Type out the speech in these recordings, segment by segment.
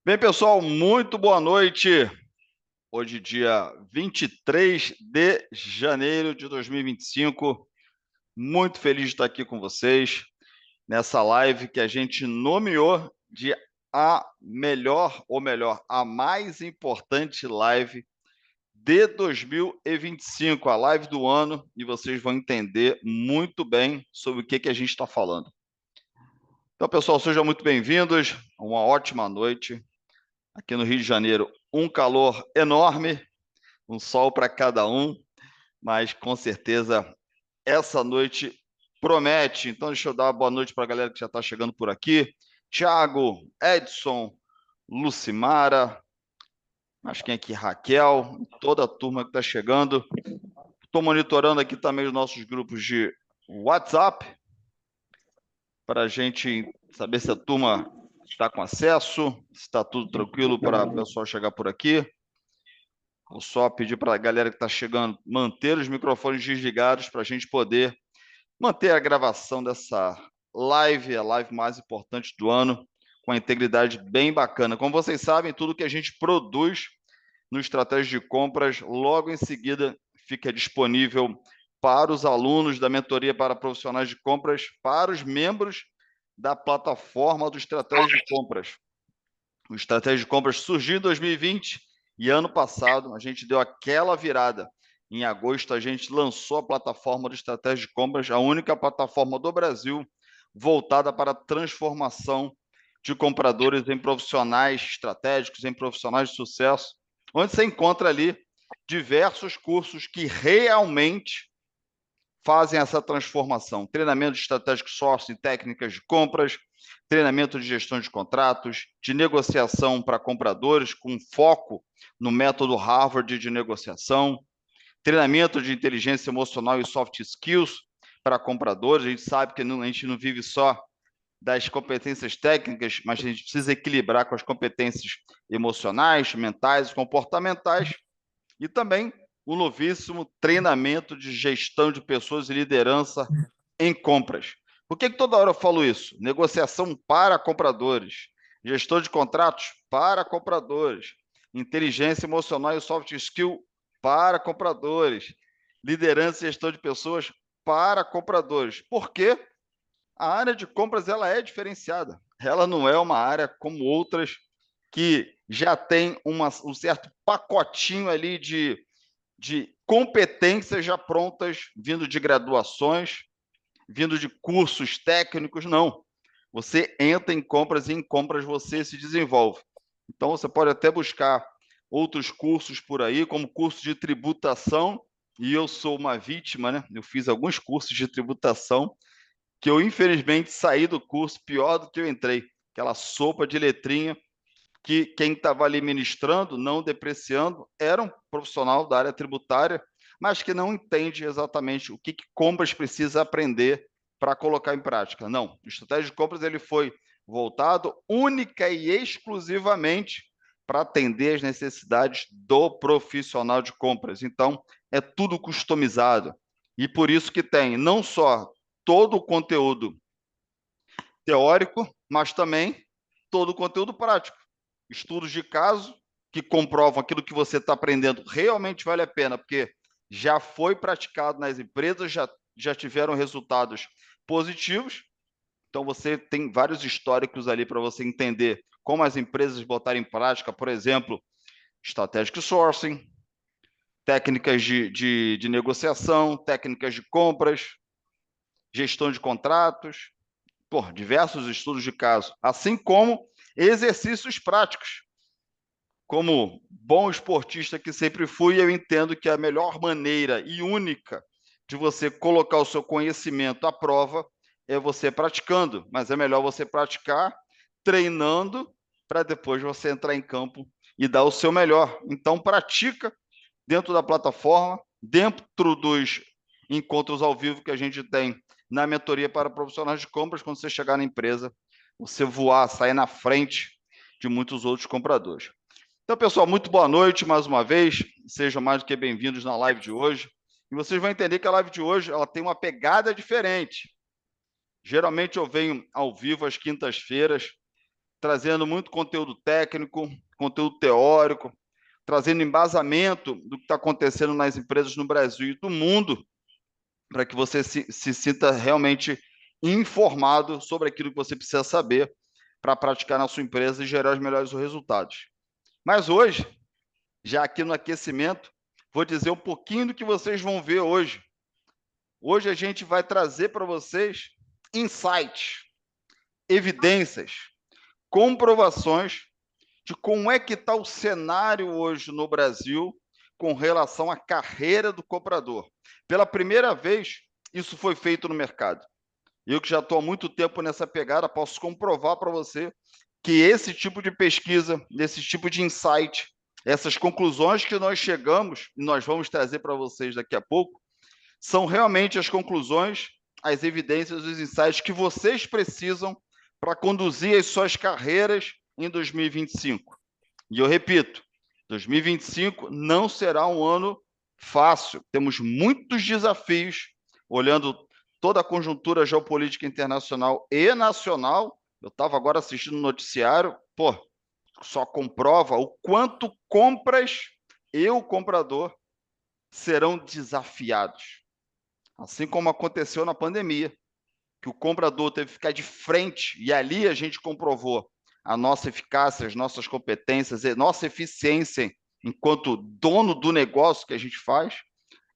Bem, pessoal, muito boa noite. Hoje, dia 23 de janeiro de 2025. Muito feliz de estar aqui com vocês nessa live que a gente nomeou de a melhor, ou melhor, a mais importante live de 2025, a live do ano, e vocês vão entender muito bem sobre o que a gente está falando. Então, pessoal, sejam muito bem-vindos. Uma ótima noite. Aqui no Rio de Janeiro, um calor enorme, um sol para cada um, mas com certeza essa noite promete. Então, deixa eu dar uma boa noite para a galera que já está chegando por aqui. Thiago, Edson, Lucimara, acho que aqui Raquel, toda a turma que está chegando. Estou monitorando aqui também os nossos grupos de WhatsApp para a gente saber se a turma está com acesso, se está tudo tranquilo para o pessoal chegar por aqui. Vou só pedir para a galera que está chegando manter os microfones desligados para a gente poder manter a gravação dessa live, a live mais importante do ano, com a integridade bem bacana. Como vocês sabem, tudo que a gente produz no Estratégia de Compras, logo em seguida fica disponível para os alunos da mentoria para profissionais de compras, para os membros da plataforma do Estratégia de Compras. O Estratégia de Compras surgiu em 2020 e ano passado a gente deu aquela virada. Em agosto, a gente lançou a plataforma do Estratégia de Compras, a única plataforma do Brasil voltada para a transformação de compradores em profissionais estratégicos, em profissionais de sucesso, onde você encontra ali diversos cursos que realmente fazem essa transformação. Treinamento de estratégico sourcing, técnicas de compras, treinamento de gestão de contratos, de negociação para compradores, com foco no método Harvard de negociação, treinamento de inteligência emocional e soft skills para compradores. A gente sabe que a gente não vive só das competências técnicas, mas a gente precisa equilibrar com as competências emocionais, mentais e comportamentais, e também o novíssimo treinamento de gestão de pessoas e liderança em compras. Por que toda hora eu falo isso? Negociação para compradores, gestão de contratos para compradores, inteligência emocional e soft skill para compradores, liderança e gestão de pessoas para compradores. Por quê? A área de compras ela é diferenciada. Ela não é uma área como outras que já tem um certo pacotinho ali de competências já prontas, vindo de graduações, vindo de cursos técnicos, não. Você entra em compras e em compras você se desenvolve. Então, você pode até buscar outros cursos por aí, como curso de tributação, e eu sou uma vítima, né? Eu fiz alguns cursos de tributação, que eu, infelizmente, saí do curso pior do que eu entrei. Aquela sopa de letrinha que quem estava ali ministrando, não depreciando, era um profissional da área tributária, mas que não entende exatamente o que compras precisa aprender para colocar em prática. Não, o estratégia de compras ele foi voltado única e exclusivamente para atender as necessidades do profissional de compras. Então, é tudo customizado. E por isso que tem não só todo o conteúdo teórico, mas também todo o conteúdo prático. Estudos de caso que comprovam aquilo que você está aprendendo realmente vale a pena, porque já foi praticado nas empresas, já tiveram resultados positivos. Então, você tem vários históricos ali para você entender como as empresas botaram em prática, por exemplo, strategic sourcing, técnicas de negociação, técnicas de compras, gestão de contratos, por diversos estudos de caso, assim como exercícios práticos. Como bom esportista que sempre fui, eu entendo que a melhor maneira e única de você colocar o seu conhecimento à prova é você praticando, mas é melhor você praticar treinando para depois você entrar em campo e dar o seu melhor. Então, pratica dentro da plataforma, dentro dos encontros ao vivo que a gente tem na mentoria para profissionais de compras. Quando você chegar na empresa, você voar, sair na frente de muitos outros compradores. Então, pessoal, muito boa noite mais uma vez. Sejam mais do que bem-vindos na live de hoje. E vocês vão entender que a live de hoje ela tem uma pegada diferente. Geralmente eu venho ao vivo às quintas-feiras trazendo muito conteúdo técnico, conteúdo teórico, trazendo embasamento do que está acontecendo nas empresas no Brasil e do mundo, para que você se sinta realmente informado sobre aquilo que você precisa saber para praticar na sua empresa e gerar os melhores resultados. Mas hoje, já aqui no aquecimento, vou dizer um pouquinho do que vocês vão ver hoje. Hoje a gente vai trazer para vocês insights, evidências, comprovações de como é que está o cenário hoje no Brasil com relação à carreira do comprador. Pela primeira vez, isso foi feito no mercado. Eu que já estou há muito tempo nessa pegada, posso comprovar para você que esse tipo de pesquisa, esse tipo de insight, essas conclusões que nós chegamos, e nós vamos trazer para vocês daqui a pouco, são realmente as conclusões, as evidências, os insights que vocês precisam para conduzir as suas carreiras em 2025. E eu repito, 2025 não será um ano fácil. Temos muitos desafios, olhando toda a conjuntura geopolítica internacional e nacional. Eu estava agora assistindo o noticiário, só comprova o quanto compras e o comprador serão desafiados. Assim como aconteceu na pandemia, que o comprador teve que ficar de frente, e ali a gente comprovou a nossa eficácia, as nossas competências, a nossa eficiência enquanto dono do negócio que a gente faz.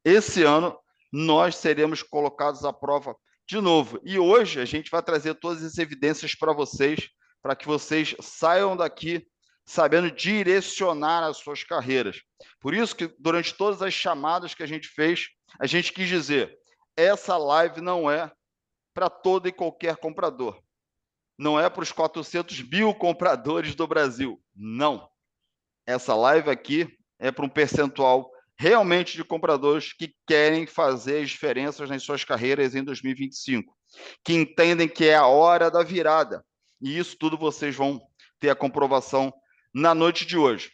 Esse ano, nós seremos colocados à prova de novo. E hoje a gente vai trazer todas as evidências para vocês, para que vocês saiam daqui sabendo direcionar as suas carreiras. Por isso que durante todas as chamadas que a gente fez, a gente quis dizer, essa live não é para todo e qualquer comprador. Não é para os 400 mil compradores do Brasil. Não. Essa live aqui é para um percentual realmente de compradores que querem fazer as diferenças nas suas carreiras em 2025, que entendem que é a hora da virada. E isso tudo vocês vão ter a comprovação na noite de hoje.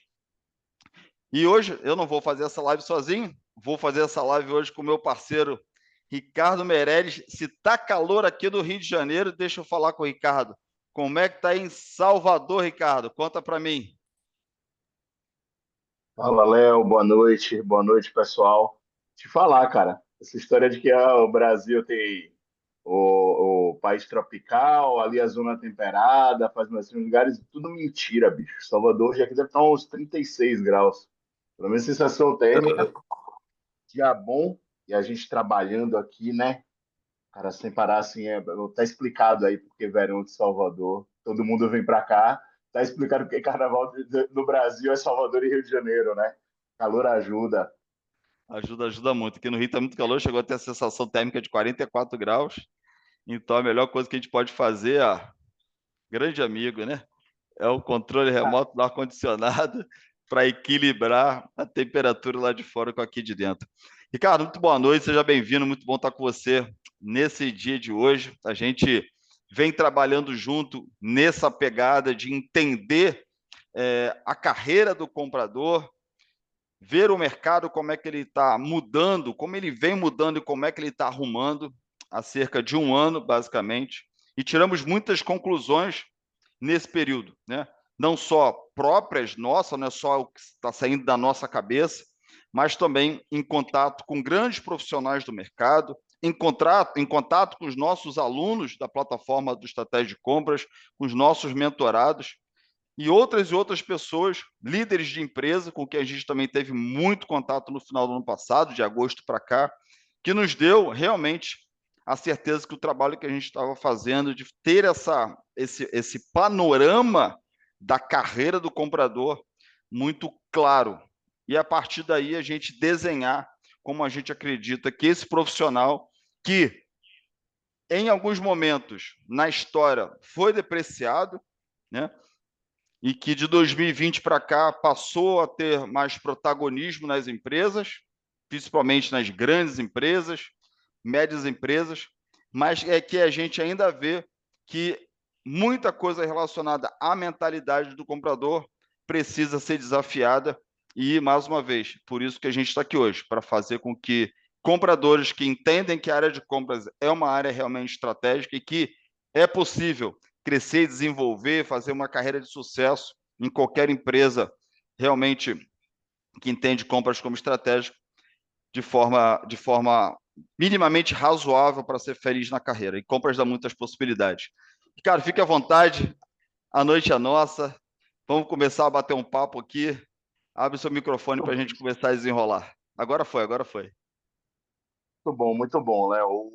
E hoje eu não vou fazer essa live sozinho, vou fazer essa live hoje com o meu parceiro Ricardo Meirelles. Se tá calor aqui no Rio de Janeiro, deixa eu falar com o Ricardo. Como é que tá em Salvador, Ricardo? Conta para mim. Fala, Léo, boa noite, pessoal. Te falar, cara, essa história de que o Brasil tem o país tropical, ali a zona temperada, faz mais uns lugares, tudo mentira, bicho. Salvador já aqui deve estar uns 36 graus. Pelo menos sensação térmica, dia bom, e a gente trabalhando aqui, né? Cara, sem parar, assim, tá explicado aí porque verão de Salvador, todo mundo vem pra cá, tá explicado porque carnaval no Brasil é Salvador e Rio de Janeiro, né? Calor ajuda. Ajuda muito. Aqui no Rio está muito calor, chegou a ter a sensação térmica de 44 graus. Então, a melhor coisa que a gente pode fazer, grande amigo, né? É o controle remoto do ar-condicionado para equilibrar a temperatura lá de fora com aqui de dentro. Ricardo, muito boa noite, seja bem-vindo, muito bom estar com você nesse dia de hoje. A gente vem trabalhando junto nessa pegada de entender a carreira do comprador, ver o mercado, como é que ele está mudando, como ele vem mudando e como é que ele está arrumando há cerca de um ano, basicamente, e tiramos muitas conclusões nesse período, né? Não só próprias nossas, não é só o que está saindo da nossa cabeça, mas também em contato com grandes profissionais do mercado, em contato com os nossos alunos da plataforma do Estratégia de Compras, com os nossos mentorados, e outras pessoas, líderes de empresa, com quem a gente também teve muito contato no final do ano passado, de agosto para cá, que nos deu realmente a certeza que o trabalho que a gente estava fazendo, de ter esse panorama da carreira do comprador muito claro. E a partir daí a gente desenhar como a gente acredita que esse profissional que em alguns momentos na história foi depreciado, né? E que de 2020 para cá passou a ter mais protagonismo nas empresas, principalmente nas grandes empresas, médias empresas, mas é que a gente ainda vê que muita coisa relacionada à mentalidade do comprador precisa ser desafiada e, mais uma vez, por isso que a gente está aqui hoje, para fazer com que compradores que entendem que a área de compras é uma área realmente estratégica e que é possível crescer e desenvolver, fazer uma carreira de sucesso em qualquer empresa realmente que entende compras como estratégia de forma minimamente razoável para ser feliz na carreira. E compras dá muitas possibilidades. Cara, fique à vontade, a noite é nossa. Vamos começar a bater um papo aqui. Abre o seu microfone para a gente começar a desenrolar. Agora foi, agora foi. Muito bom, Léo.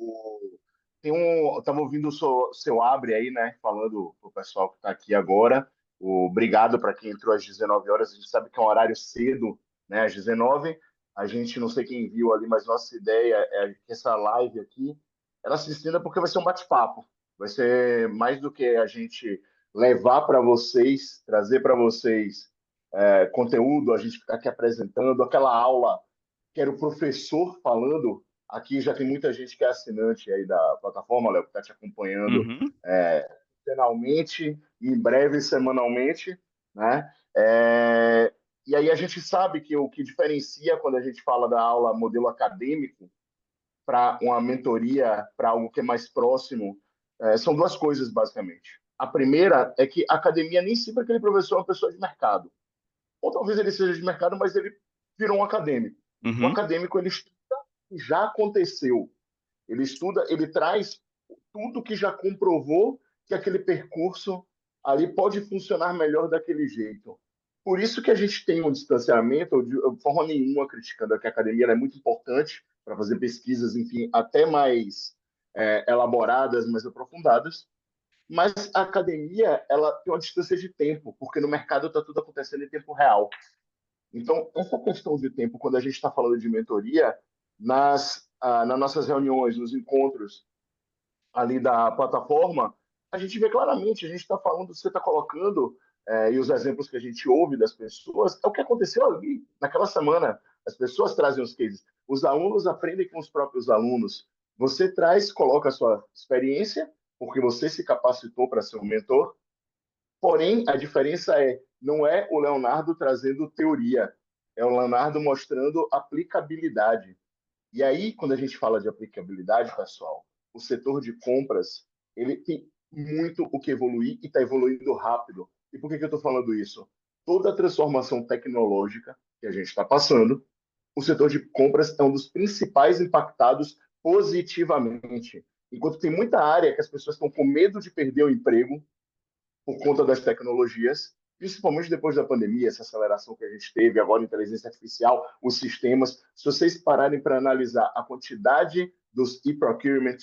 Eu tava ouvindo o seu abre aí, né? Falando pro pessoal que está aqui agora. Obrigado para quem entrou às 19 horas. A gente sabe que é um horário cedo, né? Às 19. A gente não sei quem viu ali, mas nossa ideia é que essa live aqui ela se estenda porque vai ser um bate-papo. Vai ser mais do que a gente levar para vocês, trazer para vocês conteúdo, a gente ficar aqui apresentando aquela aula que era o professor falando. Aqui já tem muita gente que é assinante aí da plataforma, Léo, que está te acompanhando Uhum, semanalmente e em breve semanalmente, né? E aí a gente sabe que o que diferencia quando a gente fala da aula modelo acadêmico para uma mentoria, para algo que é mais próximo, são duas coisas, basicamente. A primeira é que a academia nem sempre aquele professor é uma pessoa de mercado. Ou talvez ele seja de mercado, mas ele virou um acadêmico. O uhum, acadêmico, ele estuda o que já aconteceu. Ele estuda, ele traz tudo que já comprovou que aquele percurso ali pode funcionar melhor daquele jeito. Por isso que a gente tem um distanciamento, de forma nenhuma criticando que a academia é muito importante para fazer pesquisas, enfim, até mais elaboradas, mais aprofundadas, mas a academia ela tem uma distância de tempo, porque no mercado está tudo acontecendo em tempo real. Então, essa questão de tempo, quando a gente está falando de mentoria, nas nossas reuniões, nos encontros ali da plataforma, a gente vê claramente, a gente está falando, você está colocando, e os exemplos que a gente ouve das pessoas, é o que aconteceu ali, naquela semana. As pessoas trazem os cases, os alunos aprendem com os próprios alunos. Você traz, coloca a sua experiência, porque você se capacitou para ser um mentor, porém, a diferença não é o Leonardo trazendo teoria, é o Leonardo mostrando aplicabilidade. E aí, quando a gente fala de aplicabilidade, pessoal, o setor de compras, ele tem muito o que evoluir e está evoluindo rápido. E por que eu estou falando isso? Toda a transformação tecnológica que a gente está passando, o setor de compras é um dos principais impactados positivamente. Enquanto tem muita área que as pessoas estão com medo de perder o emprego, por conta das tecnologias, principalmente depois da pandemia, essa aceleração que a gente teve, agora a inteligência artificial, os sistemas. Se vocês pararem para analisar a quantidade dos e-procurement,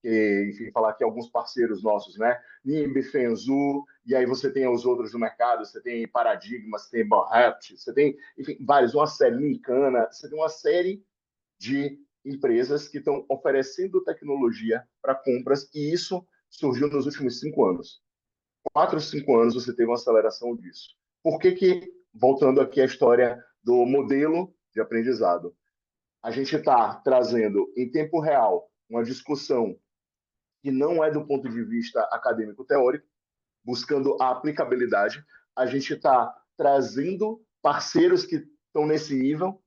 que, enfim, falar aqui alguns parceiros nossos, né? NIMB, Fenzu, e aí você tem os outros no mercado, você tem Paradigma, você tem Barhat, você tem, enfim, vários, uma série Lincana, você tem uma série de empresas que estão oferecendo tecnologia para compras, e isso surgiu nos últimos 5 anos. 4 ou 5 anos você teve uma aceleração disso. Por que que, voltando aqui à história do modelo de aprendizado, a gente está trazendo em tempo real uma discussão que não é do ponto de vista acadêmico-teórico, buscando a aplicabilidade, a gente está trazendo parceiros que estão nesse nível,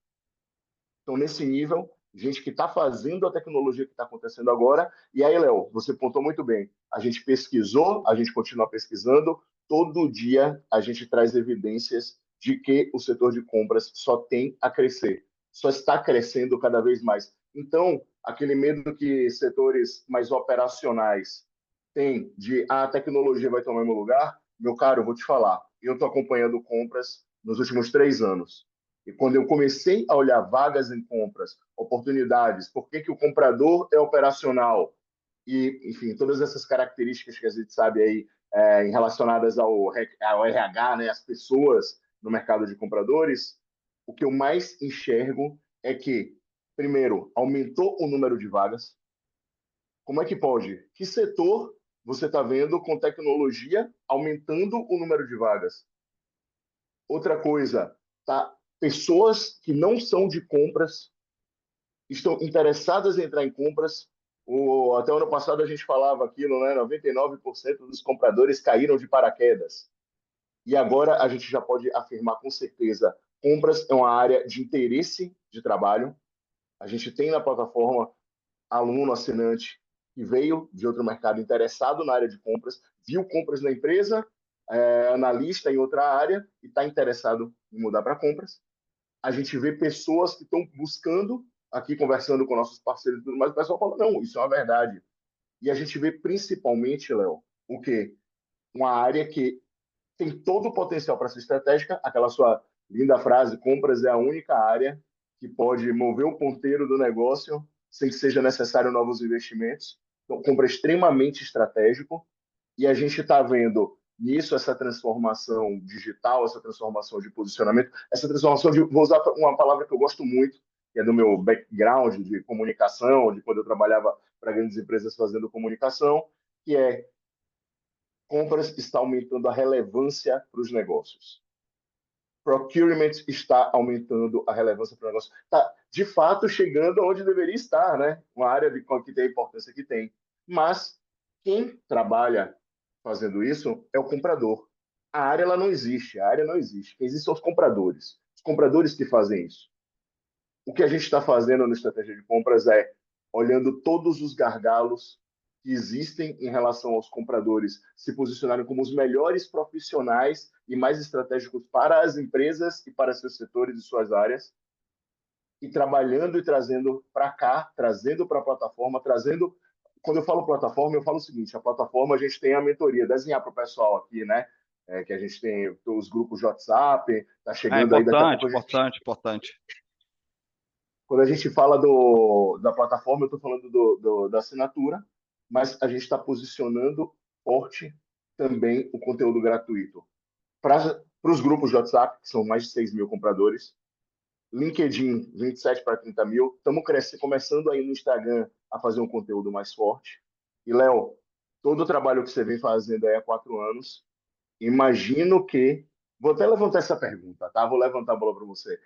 gente que está fazendo a tecnologia que está acontecendo agora. E aí, Léo, você pontou muito bem. A gente pesquisou, a gente continua pesquisando. Todo dia a gente traz evidências de que o setor de compras só tem a crescer, só está crescendo cada vez mais. Então, aquele medo que setores mais operacionais têm de a tecnologia vai tomar meu lugar, meu caro, eu vou te falar. Eu estou acompanhando compras nos últimos 3 anos. E quando eu comecei a olhar vagas em compras, oportunidades, por que que o comprador é operacional e, enfim, todas essas características que a gente sabe aí relacionadas ao RH, né, as pessoas no mercado de compradores, o que eu mais enxergo é que, primeiro, aumentou o número de vagas. Como é que pode? Que setor você está vendo com tecnologia aumentando o número de vagas? Outra coisa, tá? Pessoas que não são de compras estão interessadas em entrar em compras. Até o ano passado a gente falava aquilo, né? 99% dos compradores caíram de paraquedas. E agora a gente já pode afirmar com certeza, compras é uma área de interesse de trabalho. A gente tem na plataforma aluno assinante que veio de outro mercado interessado na área de compras, viu compras na empresa, analista em outra área e está interessado em mudar para compras. A gente vê pessoas que estão buscando, aqui conversando com nossos parceiros e tudo mais, o pessoal fala, não, isso é uma verdade. E a gente vê principalmente, Léo, o quê? Uma área que tem todo o potencial para ser estratégica, aquela sua linda frase, compras é a única área que pode mover o ponteiro do negócio sem que seja necessário novos investimentos. Então, compra é extremamente estratégico e a gente está vendo nisso essa transformação digital, essa transformação de posicionamento, essa transformação de, vou usar uma palavra que eu gosto muito, que é do meu background de comunicação, de quando eu trabalhava para grandes empresas fazendo comunicação, que é compras está aumentando a relevância para os negócios. Procurement está aumentando a relevância para o negócio. Está, de fato, chegando onde deveria estar, né? Uma área que tem a importância que tem. Mas quem trabalha fazendo isso é o comprador. A área ela não existe, a área não existe. Quem existe são os compradores que fazem isso. O que a gente está fazendo na estratégia de compras é olhando todos os gargalos que existem em relação aos compradores se posicionarem como os melhores profissionais e mais estratégicos para as empresas e para seus setores e suas áreas, e trabalhando e trazendo para cá, trazendo para a plataforma, trazendo. Quando eu falo plataforma, eu falo o seguinte: a plataforma a gente tem a mentoria, desenhar para o pessoal aqui, né? Que a gente tem os grupos de WhatsApp, está chegando aí daqui a pouco. Importante. Quando a gente fala da plataforma, eu estou falando da assinatura, mas a gente está posicionando forte também o conteúdo gratuito. Para os grupos de WhatsApp, que são mais de 6 mil compradores, LinkedIn, 27 para 30 mil, estamos começando aí no Instagram a fazer um conteúdo mais forte. E, Léo, todo o trabalho que você vem fazendo aí há 4 anos, imagino que... Vou até levantar essa pergunta, tá? Vou levantar a bola para você.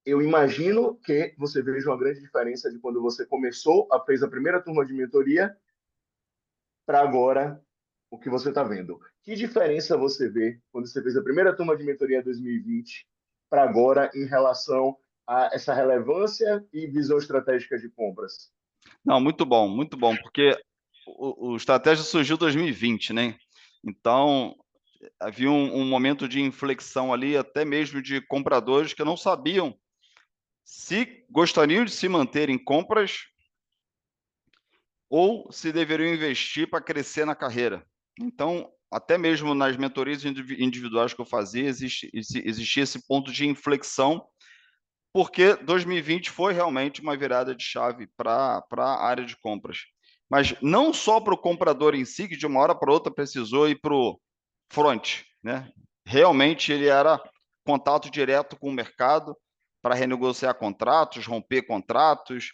Eu imagino que você veja uma grande diferença de quando você começou, fez a primeira turma de mentoria, para agora o que você está vendo. Que diferença você vê quando você fez a primeira turma de mentoria em 2020 para agora em relação a essa relevância e visão estratégica de compras? Não, muito bom, porque o estratégia surgiu em 2020, né? Então, havia um momento de inflexão ali, até mesmo de compradores que não sabiam se gostariam de se manter em compras ou se deveriam investir para crescer na carreira. Então, até mesmo nas mentorias individuais que eu fazia, existia esse ponto de inflexão, porque 2020 foi realmente uma virada de chave para a área de compras. Mas não só para o comprador em si, que de uma hora para outra precisou ir para o front, né? Realmente ele era contato direto com o mercado para renegociar contratos, romper contratos,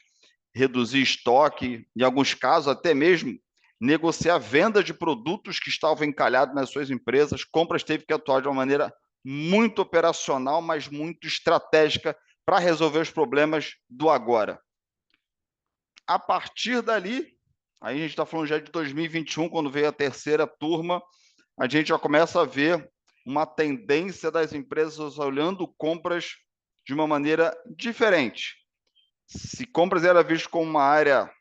reduzir estoque, em alguns casos até mesmo negociar a venda de produtos que estavam encalhados nas suas empresas. Compras teve que atuar de uma maneira muito operacional, mas muito estratégica para resolver os problemas do agora. A partir dali, aí a gente está falando já de 2021, quando veio a terceira turma, a gente já começa a ver uma tendência das empresas olhando compras de uma maneira diferente. Se compras era visto como uma área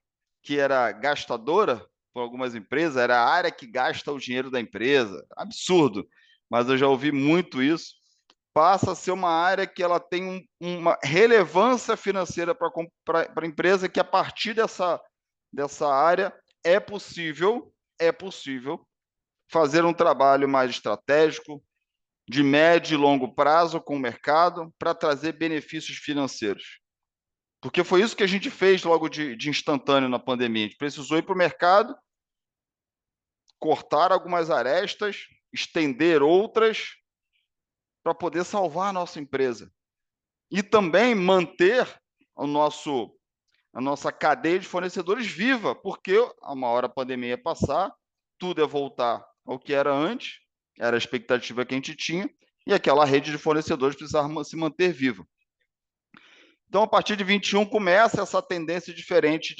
que era gastadora por algumas empresas, era a área que gasta o dinheiro da empresa. Absurdo, mas eu já ouvi muito isso. Passa a ser uma área que ela tem uma relevância financeira para a empresa, que a partir dessa área é possível fazer um trabalho mais estratégico, de médio e longo prazo com o mercado, para trazer benefícios financeiros. Porque foi isso que a gente fez logo de instantâneo na pandemia. A gente precisou ir para o mercado, cortar algumas arestas, estender outras, para poder salvar a nossa empresa. E também manter a nossa cadeia de fornecedores viva, porque a uma hora a pandemia ia passar, tudo ia voltar ao que era antes, era a expectativa que a gente tinha, e aquela rede de fornecedores precisava se manter viva. Então, a partir de 21, começa essa tendência diferente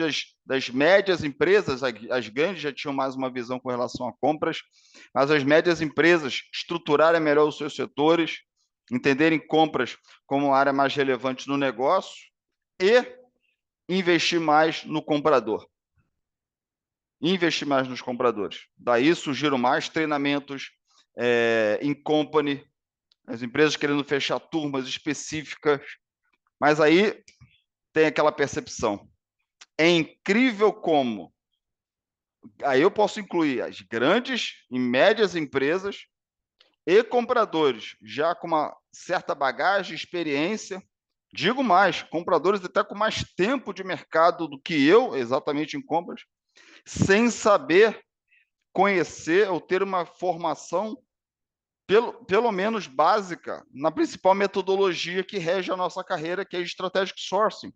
das médias empresas, as grandes já tinham mais uma visão com relação a compras, mas as médias empresas estruturarem melhor os seus setores, entenderem compras como área mais relevante no negócio e investir mais no comprador. investir mais nos compradores. Daí surgiram mais treinamentos em company, as empresas querendo fechar turmas específicas, mas aí tem aquela percepção. É incrível como, aí eu posso incluir as grandes e médias empresas e compradores, já com uma certa bagagem, experiência, digo mais, compradores até com mais tempo de mercado do que eu, exatamente em compras, sem saber conhecer ou ter uma formação, pelo menos básica, na principal metodologia que rege a nossa carreira, que é Strategic Sourcing.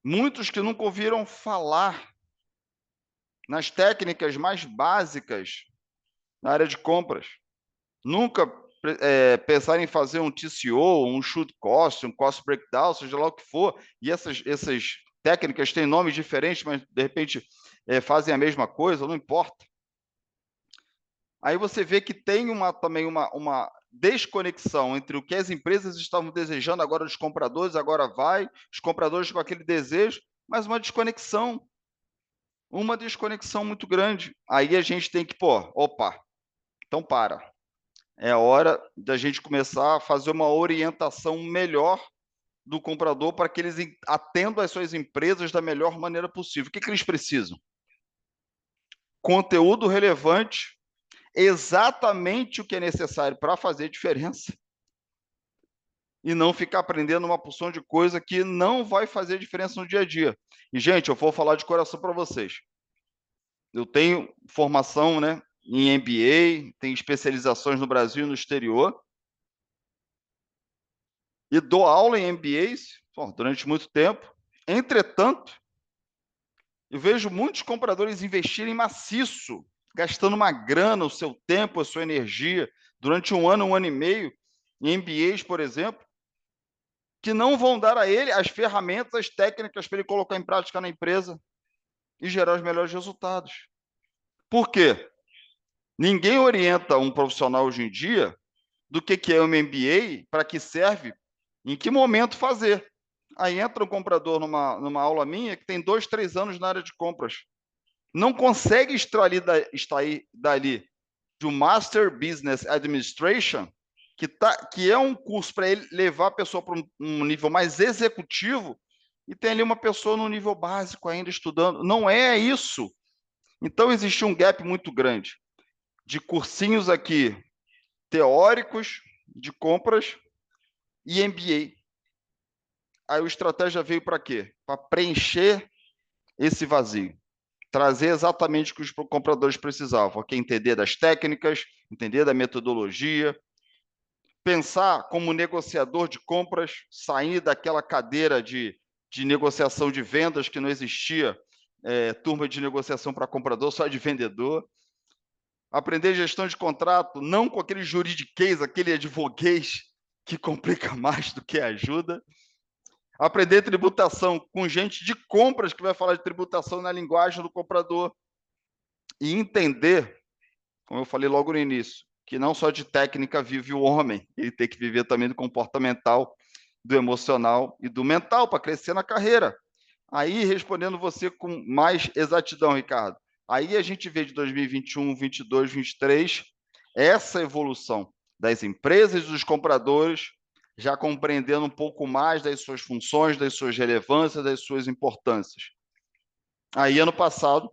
Muitos que nunca ouviram falar nas técnicas mais básicas na área de compras, nunca pensaram em fazer um TCO, um shoot cost, um cost breakdown, seja lá o que for, e essas técnicas têm nomes diferentes, mas de repente fazem a mesma coisa, não importa. Aí você vê que tem também uma desconexão entre o que as empresas estavam desejando agora dos compradores, agora vai, os compradores com aquele desejo, mas uma desconexão muito grande. Aí a gente tem que, opa, então para. É hora da gente começar a fazer uma orientação melhor do comprador para que eles atendam às suas empresas da melhor maneira possível. O que eles precisam? Conteúdo relevante, exatamente o que é necessário para fazer diferença e não ficar aprendendo uma porção de coisa que não vai fazer diferença no dia a dia. E, gente, eu vou falar de coração para vocês. Eu tenho formação, né, em MBA, tenho especializações no Brasil e no exterior, e dou aula em MBAs durante muito tempo. Entretanto, eu vejo muitos compradores investirem maciço, gastando uma grana, o seu tempo, a sua energia, durante um ano e meio, em MBAs, por exemplo, que não vão dar a ele as ferramentas, as técnicas para ele colocar em prática na empresa e gerar os melhores resultados. Por quê? Ninguém orienta um profissional hoje em dia do que é um MBA, para que serve, em que momento fazer. Aí entra um comprador numa aula minha que tem 2, 3 anos na área de compras. Não consegue extrair dali de um Master Business Administration, que é um curso para ele levar a pessoa para um nível mais executivo, e tem ali uma pessoa no nível básico ainda estudando. Não é isso. Então, existe um gap muito grande de cursinhos aqui teóricos de compras e MBA. Aí o estratégia veio para quê? Para preencher esse vazio. Trazer exatamente o que os compradores precisavam, que é entender das técnicas, entender da metodologia, pensar como negociador de compras, sair daquela cadeira de negociação de vendas que não existia, turma de negociação para comprador, só de vendedor. Aprender gestão de contrato, não com aquele juridiquês, aquele advoguês que complica mais do que ajuda. Aprender tributação com gente de compras que vai falar de tributação na linguagem do comprador. E entender, como eu falei logo no início, que não só de técnica vive o homem, ele tem que viver também do comportamental, do emocional e do mental para crescer na carreira. Aí, respondendo você com mais exatidão, Ricardo, aí a gente vê de 2021, 22, 23, essa evolução das empresas e dos compradores, já compreendendo um pouco mais das suas funções, das suas relevâncias, das suas importâncias. Aí, ano passado,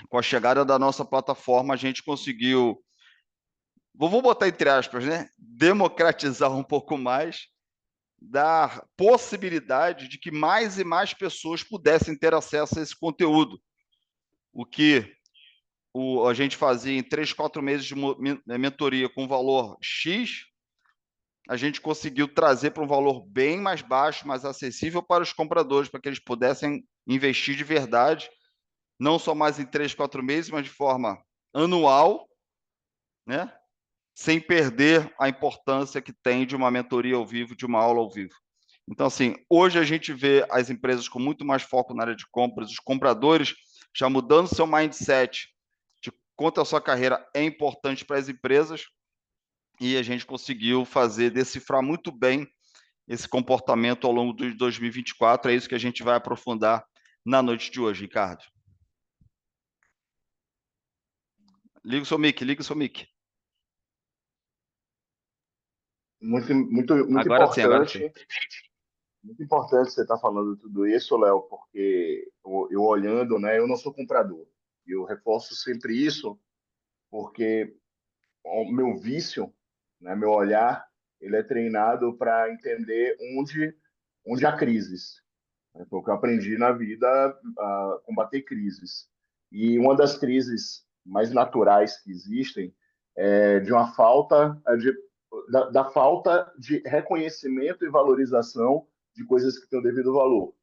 com a chegada da nossa plataforma, a gente conseguiu, vou botar entre aspas, né, democratizar um pouco mais, dar possibilidade de que mais e mais pessoas pudessem ter acesso a esse conteúdo. O que a gente fazia em 3, 4 meses de mentoria com valor X, a gente conseguiu trazer para um valor bem mais baixo, mais acessível para os compradores, para que eles pudessem investir de verdade, não só mais em 3, 4 meses, mas de forma anual, né? Sem perder a importância que tem de uma mentoria ao vivo, de uma aula ao vivo. Então, assim, hoje a gente vê as empresas com muito mais foco na área de compras, os compradores já mudando seu mindset de quanto a sua carreira é importante para as empresas, e a gente conseguiu decifrar muito bem esse comportamento ao longo de 2024. É isso que a gente vai aprofundar na noite de hoje, Ricardo. Liga o seu mic, liga o seu mic. Muito Agora sim, agora sim. importante. Muito importante você estar falando tudo isso, Léo, porque eu olhando, né, eu não sou comprador. E eu reforço sempre isso, porque o meu vício, né, meu olhar, ele é treinado para entender onde há crises. Né? Foi o que eu aprendi na vida a combater crises. E uma das crises mais naturais que existem é de uma falta da falta de reconhecimento e valorização de coisas que têm o devido valor.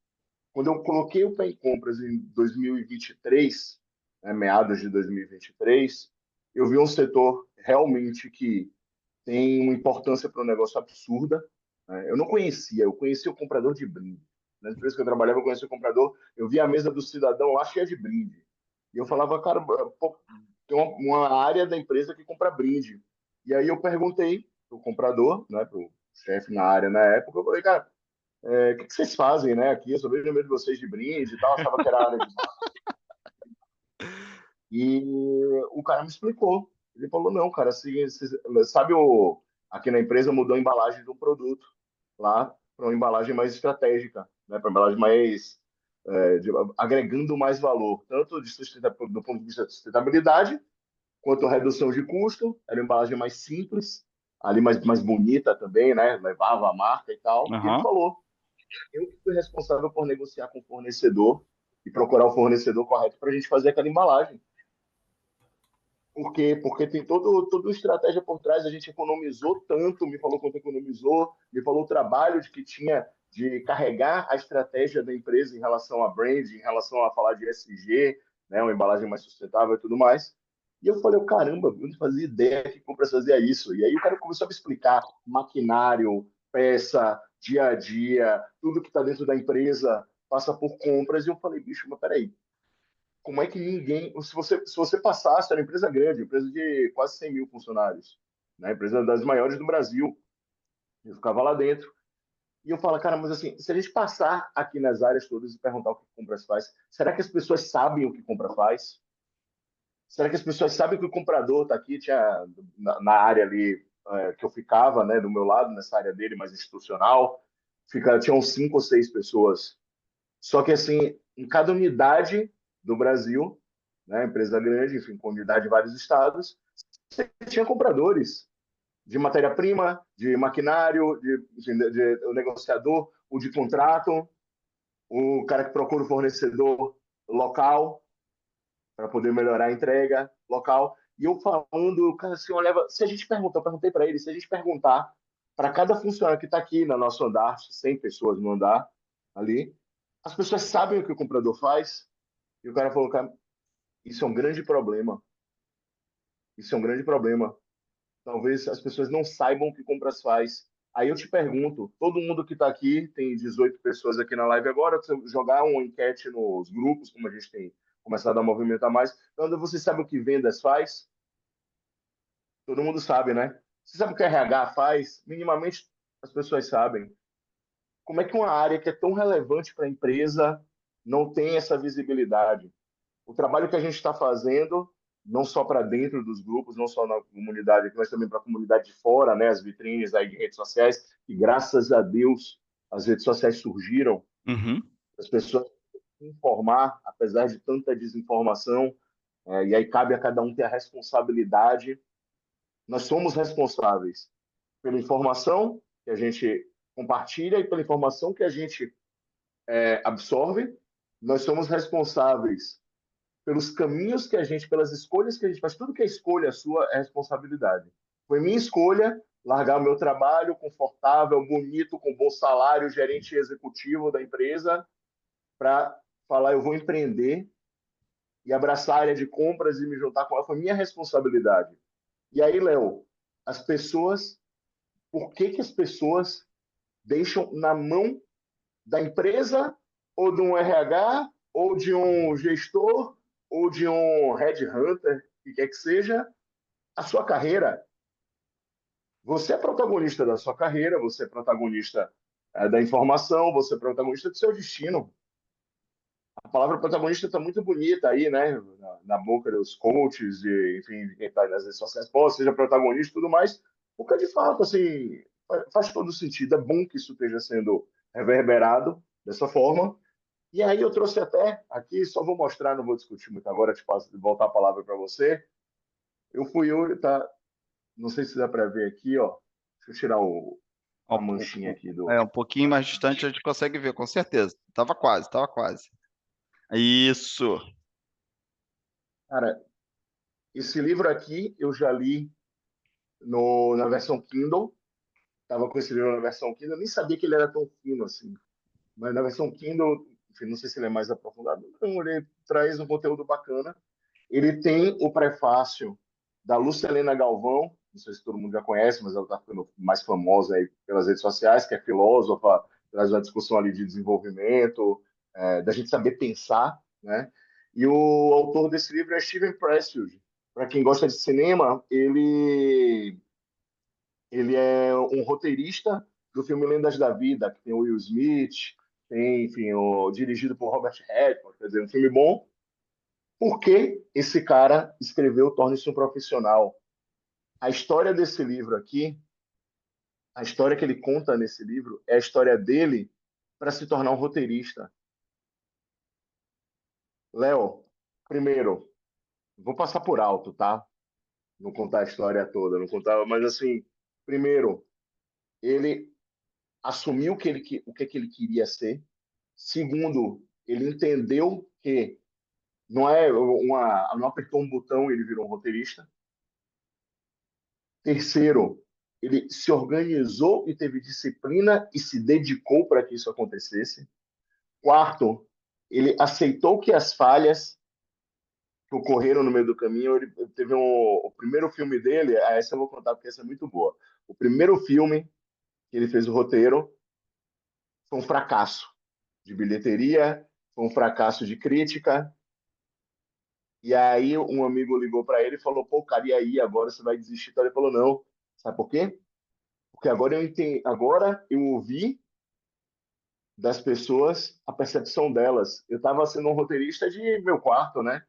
Quando eu coloquei o pé em compras em 2023, né, meados de 2023, eu vi um setor realmente que tem uma importância para o negócio absurda. Né? Eu não conhecia, eu conhecia o comprador de brinde. Na empresa que eu trabalhava, eu conhecia o comprador, eu via a mesa do cidadão lá cheia de brinde. E eu falava, cara, pô, tem uma área da empresa que compra brinde. E aí eu perguntei para o comprador, né, para o chefe na área na época, eu falei, cara, o que vocês fazem, né, aqui? Eu só vejo o medo de vocês de brinde e tal, achava que era a área de... E o cara me explicou. Ele falou, não, cara, assim, sabe aqui na empresa mudou a embalagem de um produto lá para uma embalagem mais estratégica, né, para uma embalagem mais agregando mais valor, tanto do ponto de vista de sustentabilidade, quanto redução de custo. Era uma embalagem mais simples, ali mais bonita também, né, levava a marca e tal. E ele Aham. falou, eu que fui responsável por negociar com o fornecedor e procurar o fornecedor correto para a gente fazer aquela embalagem. Por quê? Porque tem toda estratégia por trás, a gente economizou tanto, me falou quanto economizou, me falou o trabalho de que tinha de carregar a estratégia da empresa em relação a brand, em relação a falar de ESG, né, uma embalagem mais sustentável e tudo mais. E eu falei, caramba, eu não fazia ideia que compras fazia isso. E aí o cara começou a me explicar maquinário, peça, dia a dia, tudo que está dentro da empresa passa por compras. E eu falei, bicho, mas peraí, como é que ninguém. Se você passasse, era uma empresa grande, empresa de quase 100 mil funcionários, né? Empresa das maiores do Brasil. Eu ficava lá dentro. E eu falo, cara, mas assim, se a gente passar aqui nas áreas todas e perguntar o que Compras faz, será que as pessoas sabem o que Compra faz? Será que as pessoas sabem que o comprador está aqui? Tinha na área ali que eu ficava, né, do meu lado, nessa área dele, mais institucional, tinham 5 ou 6 pessoas. Só que, assim, em cada unidade do Brasil, né, empresa grande, enfim, com unidade de vários estados, você tinha compradores de matéria-prima, de maquinário, de o negociador, o de contrato, o cara que procura o fornecedor local para poder melhorar a entrega local. E eu falando, o cara assim, olhava, se a gente perguntar, eu perguntei para ele, se a gente perguntar para cada funcionário que está aqui no nosso andar, 100 pessoas no andar ali, as pessoas sabem o que o comprador faz? E o cara falou, cara, isso é um grande problema. Isso é um grande problema. Talvez as pessoas não saibam o que compras faz. Aí eu te pergunto, todo mundo que está aqui, tem 18 pessoas aqui na live agora, se eu jogar uma enquete nos grupos, como a gente tem começado a movimentar mais, então você sabe o que vendas faz? Todo mundo sabe, né? Você sabe o que RH faz? Minimamente as pessoas sabem. Como é que uma área que é tão relevante para a empresa não tem essa visibilidade? O trabalho que a gente está fazendo, não só para dentro dos grupos, não só na comunidade aqui, mas também para a comunidade de fora, né? As vitrines aí de redes sociais, e graças a Deus as redes sociais surgiram, Uhum. as pessoas informar, apesar de tanta desinformação, e aí cabe a cada um ter a responsabilidade. Nós somos responsáveis pela informação que a gente compartilha e pela informação que a gente absorve. Nós somos responsáveis pelos caminhos que a gente, pelas escolhas que a gente faz. Tudo que é escolha sua é responsabilidade. Foi minha escolha largar o meu trabalho confortável, bonito, com bom salário, gerente executivo da empresa, para falar, eu vou empreender e abraçar a área de compras e me juntar com ela. Foi minha responsabilidade. E aí, Léo, as pessoas, por que que as pessoas deixam na mão da empresa ou de um RH ou de um gestor ou de um headhunter, que quer que seja, a sua carreira? Você é protagonista da sua carreira, você é protagonista da informação, você é protagonista do seu destino. A palavra protagonista está muito bonita aí, né? Na boca dos coaches, enfim, de quem está nas redes sociais, pô, seja protagonista e tudo mais, porque de fato, assim, faz todo sentido. É bom que isso esteja sendo reverberado dessa forma. E aí eu trouxe até aqui, só vou mostrar, não vou discutir muito agora, te passo, voltar a palavra para você. Eu fui hoje, tá? Não sei se dá para ver aqui, ó. Deixa eu tirar a manchinha aqui do. Um pouquinho mais distante a gente consegue ver, com certeza. Tava quase, tava quase. Isso. Cara, esse livro aqui eu já li na versão Kindle. Tava com esse livro na versão Kindle, eu nem sabia que ele era tão fino assim. Mas na versão Kindle, enfim, não sei se ele é mais aprofundado, então ele traz um conteúdo bacana. Ele tem o prefácio da Lucilena Galvão, não sei se todo mundo já conhece, mas ela está ficando mais famosa aí pelas redes sociais, que é filósofa, traz uma discussão ali de desenvolvimento, da gente saber pensar, né? E o autor desse livro é Steven Pressfield. Para quem gosta de cinema, ele é um roteirista do filme Lendas da Vida, que tem o Will Smith, tem, enfim, dirigido por Robert Redford, quer dizer, um filme bom. Por que esse cara escreveu Torne-se um Profissional? A história desse livro aqui, a história que ele conta nesse livro, é a história dele para se tornar um roteirista. Léo, primeiro, vou passar por alto, tá? Não contar a história toda, não contar, mas assim, primeiro, ele assumiu o que ele queria ser. Segundo, ele entendeu que não apertou um botão e ele virou um roteirista. Terceiro, ele se organizou e teve disciplina e se dedicou para que isso acontecesse. Quarto, ele aceitou que as falhas que ocorreram no meio do caminho, ele teve o primeiro filme dele, essa eu vou contar porque essa é muito boa. O primeiro filme que ele fez o roteiro foi um fracasso de bilheteria, foi um fracasso de crítica. E aí um amigo ligou para ele e falou: "Pô, cara, e aí agora você vai desistir?" Então ele falou: "Não, sabe por quê? Porque agora eu entendi, agora eu ouvi das pessoas a percepção delas. Eu estava sendo um roteirista de meu quarto, né?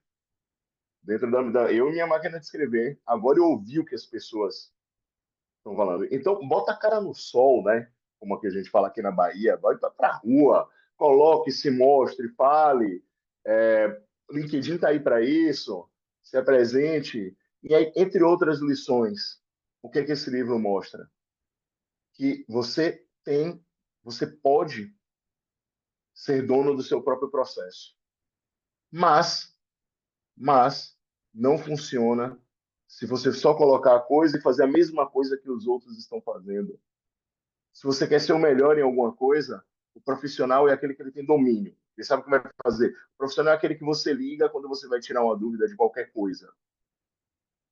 Dentro eu e minha máquina de escrever. Agora eu ouvi o que as pessoas estão falando. Então, bota a cara no sol, né? Como aqui a gente fala aqui na Bahia, vai para a rua, coloque, se mostre, fale. LinkedIn está aí para isso, se apresente. E aí, entre outras lições, o que é que esse livro mostra? Que você pode ser dono do seu próprio processo. Mas, mas não funciona se você só colocar a coisa e fazer a mesma coisa que os outros estão fazendo. Se você quer ser o melhor em alguma coisa, o profissional é aquele que ele tem domínio. Ele sabe o que vai fazer. O profissional é aquele que você liga quando você vai tirar uma dúvida de qualquer coisa.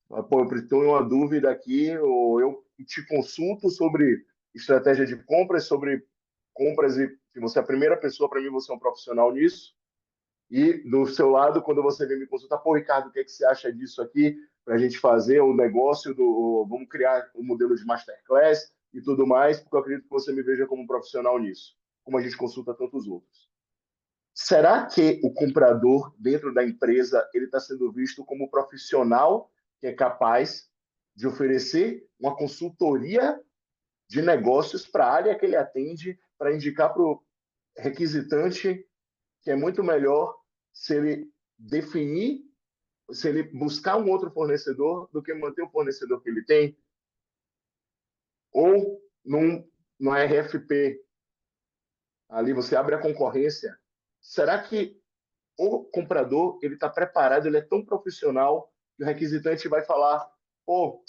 Pô, eu estou em uma dúvida aqui, ou eu te consulto sobre estratégia de compras, sobre compras, e se você é a primeira pessoa, para mim, você é um profissional nisso. E do seu lado, quando você vem me consultar, pô, Ricardo, o que é que você acha disso aqui para a gente fazer o negócio vamos criar um modelo de masterclass e tudo mais, porque eu acredito que você me veja como um profissional nisso, como a gente consulta tantos outros. Será que o comprador dentro da empresa ele está sendo visto como profissional que é capaz de oferecer uma consultoria de negócios para a área que ele atende, para indicar para o requisitante que é muito melhor se ele definir, se ele buscar um outro fornecedor do que manter o fornecedor que ele tem, ou no RFP, ali você abre a concorrência. Será que o comprador ele está preparado, ele é tão profissional que o requisitante vai falar, pô,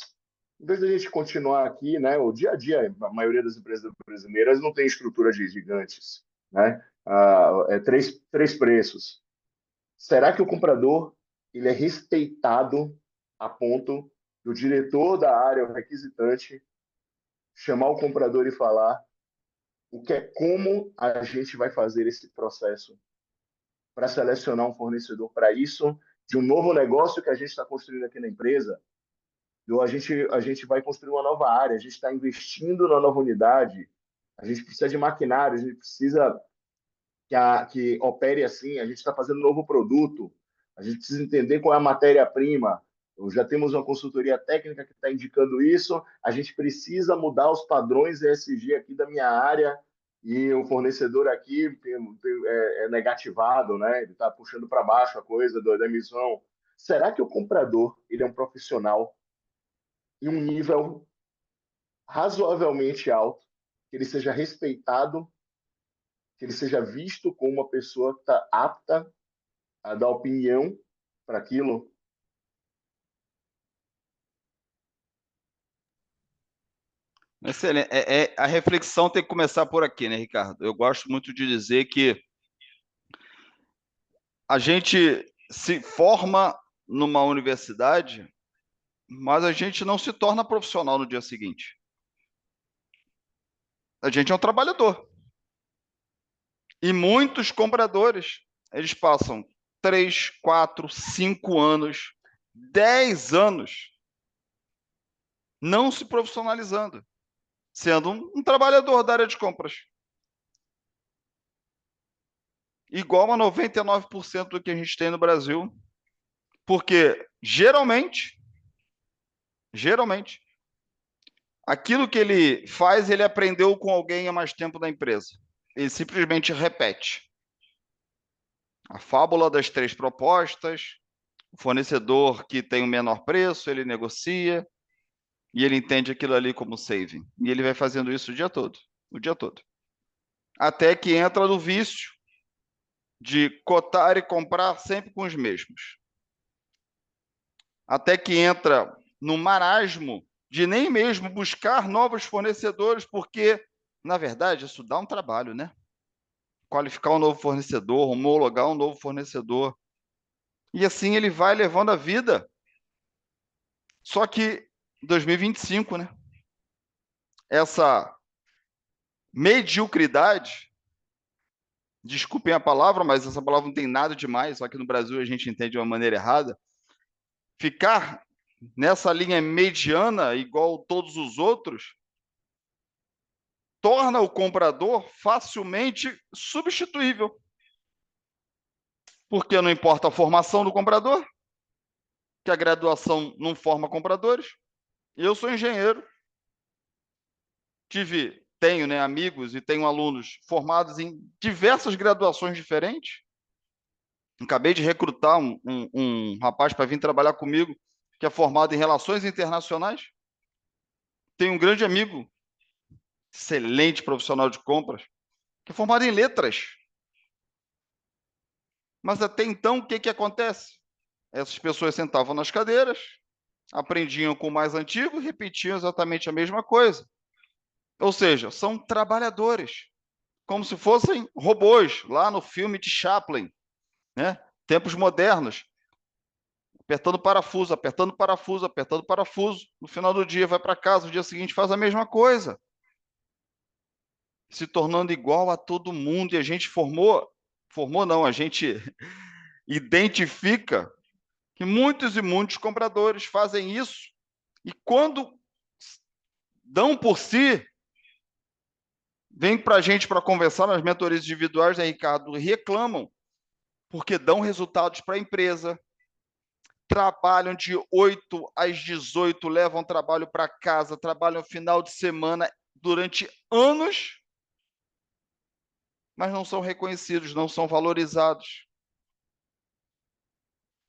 em vez de a gente continuar aqui, né, o dia a dia, a maioria das empresas brasileiras não tem estrutura de gigantes, né? Três preços. Será que o comprador ele é respeitado a ponto do diretor da área, o requisitante, chamar o comprador e falar como a gente vai fazer esse processo para selecionar um fornecedor para isso, de um novo negócio que a gente está construindo aqui na empresa? A gente vai construir uma nova área, a gente está investindo na nova unidade, a gente precisa de maquinário, a gente precisa que opere assim. A gente está fazendo um novo produto, a gente precisa entender qual é a matéria-prima. Já temos uma consultoria técnica que está indicando isso. A gente precisa mudar os padrões ESG aqui da minha área e o fornecedor aqui é negativado, né? Ele está puxando para baixo a coisa da emissão. Será que o comprador ele é um profissional em um nível razoavelmente alto, que ele seja respeitado, que ele seja visto como uma pessoa que está apta a dar opinião para aquilo? Excelente. A reflexão tem que começar por aqui, né, Ricardo? Eu gosto muito de dizer que a gente se forma numa universidade, mas a gente não se torna profissional no dia seguinte. A gente é um trabalhador. E muitos compradores, eles passam 3, 4, 5 anos, 10 anos não se profissionalizando, sendo um trabalhador da área de compras. Igual a 99% do que a gente tem no Brasil, porque geralmente, aquilo que ele faz, ele aprendeu com alguém há mais tempo da empresa. Ele simplesmente repete. A fábula das 3 propostas, o fornecedor que tem o menor preço, ele negocia, e ele entende aquilo ali como saving. E ele vai fazendo isso o dia todo. Até que entra no vício de cotar e comprar sempre com os mesmos. Até que entra no marasmo de nem mesmo buscar novos fornecedores, porque, na verdade, isso dá um trabalho, né? Qualificar um novo fornecedor, homologar um novo fornecedor. E assim ele vai levando a vida. Só que 2025, né? Essa mediocridade, desculpem a palavra, mas essa palavra não tem nada demais, só que no Brasil a gente entende de uma maneira errada. Ficar nessa linha mediana, igual todos os outros, torna o comprador facilmente substituível. Porque não importa a formação do comprador, que a graduação não forma compradores. Eu sou engenheiro, tenho, né, amigos e tenho alunos formados em diversas graduações diferentes. Acabei de recrutar um rapaz para vir trabalhar comigo, que é formado em Relações Internacionais. Tenho um grande amigo, excelente profissional de compras, que é formado em Letras. Mas até então, o que acontece? Essas pessoas sentavam nas cadeiras, aprendiam com o mais antigo e repetiam exatamente a mesma coisa. Ou seja, são trabalhadores, como se fossem robôs, lá no filme de Chaplin, né? Tempos modernos, apertando parafuso, apertando parafuso, apertando parafuso. No final do dia vai para casa, no dia seguinte faz a mesma coisa, se tornando igual a todo mundo. E a gente formou não, a gente identifica que muitos e muitos compradores fazem isso. E quando dão por si, vem para a gente para conversar nas mentorias individuais, né, Ricardo, reclamam, porque dão resultados para a empresa, trabalham de 8 às 18, levam trabalho para casa, trabalham final de semana durante anos, mas não são reconhecidos, não são valorizados.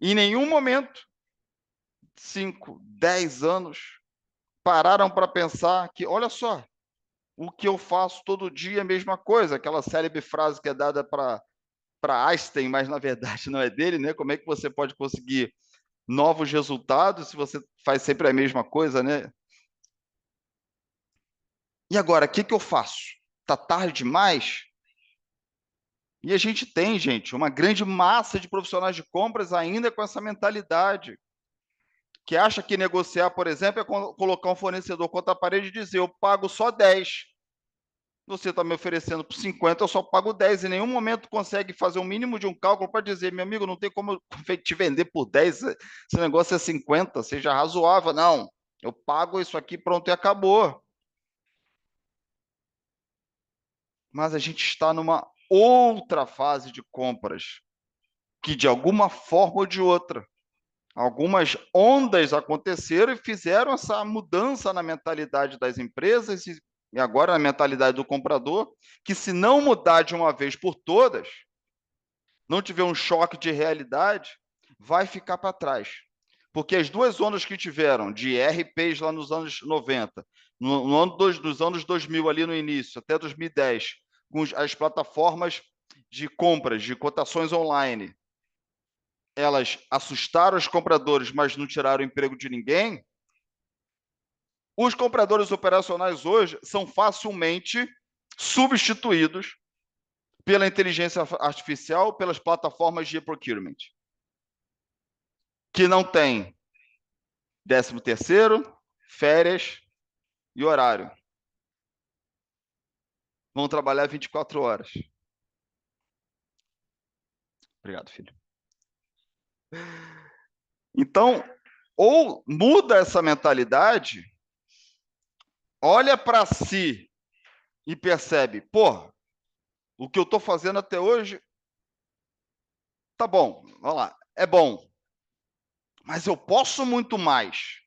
Em nenhum momento, 5, 10 anos, pararam para pensar que, olha só, o que eu faço todo dia é a mesma coisa, aquela célebre frase que é dada para Einstein, mas na verdade não é dele, né? Como é que você pode conseguir novos resultados se você faz sempre a mesma coisa, né? E agora, o que eu faço? Tá tarde demais? E a gente tem, gente, uma grande massa de profissionais de compras ainda com essa mentalidade, que acha que negociar, por exemplo, é colocar um fornecedor contra a parede e dizer, eu pago só 10. Você está me oferecendo por 50, eu só pago 10. Em nenhum momento consegue fazer o mínimo de um cálculo para dizer, meu amigo, não tem como eu te vender por 10, esse negócio é 50, seja razoável. Não, eu pago isso aqui, pronto, e acabou. Mas a gente está numa outra fase de compras, que de alguma forma ou de outra, algumas ondas aconteceram e fizeram essa mudança na mentalidade das empresas e agora na mentalidade do comprador, que se não mudar de uma vez por todas, não tiver um choque de realidade, vai ficar para trás. Porque as duas ondas que tiveram de RPs lá nos anos 90, nos anos 2000 ali no início, até 2010, com as plataformas de compras, de cotações online, elas assustaram os compradores, mas não tiraram o emprego de ninguém. Os compradores operacionais hoje são facilmente substituídos pela inteligência artificial, pelas plataformas de procurement, que não tem 13º, férias e horário. Vão trabalhar 24 horas. Obrigado, filho. Então, ou muda essa mentalidade, olha para si e percebe, pô, o que eu estou fazendo até hoje tá bom, vamos lá, é bom, mas eu posso muito mais.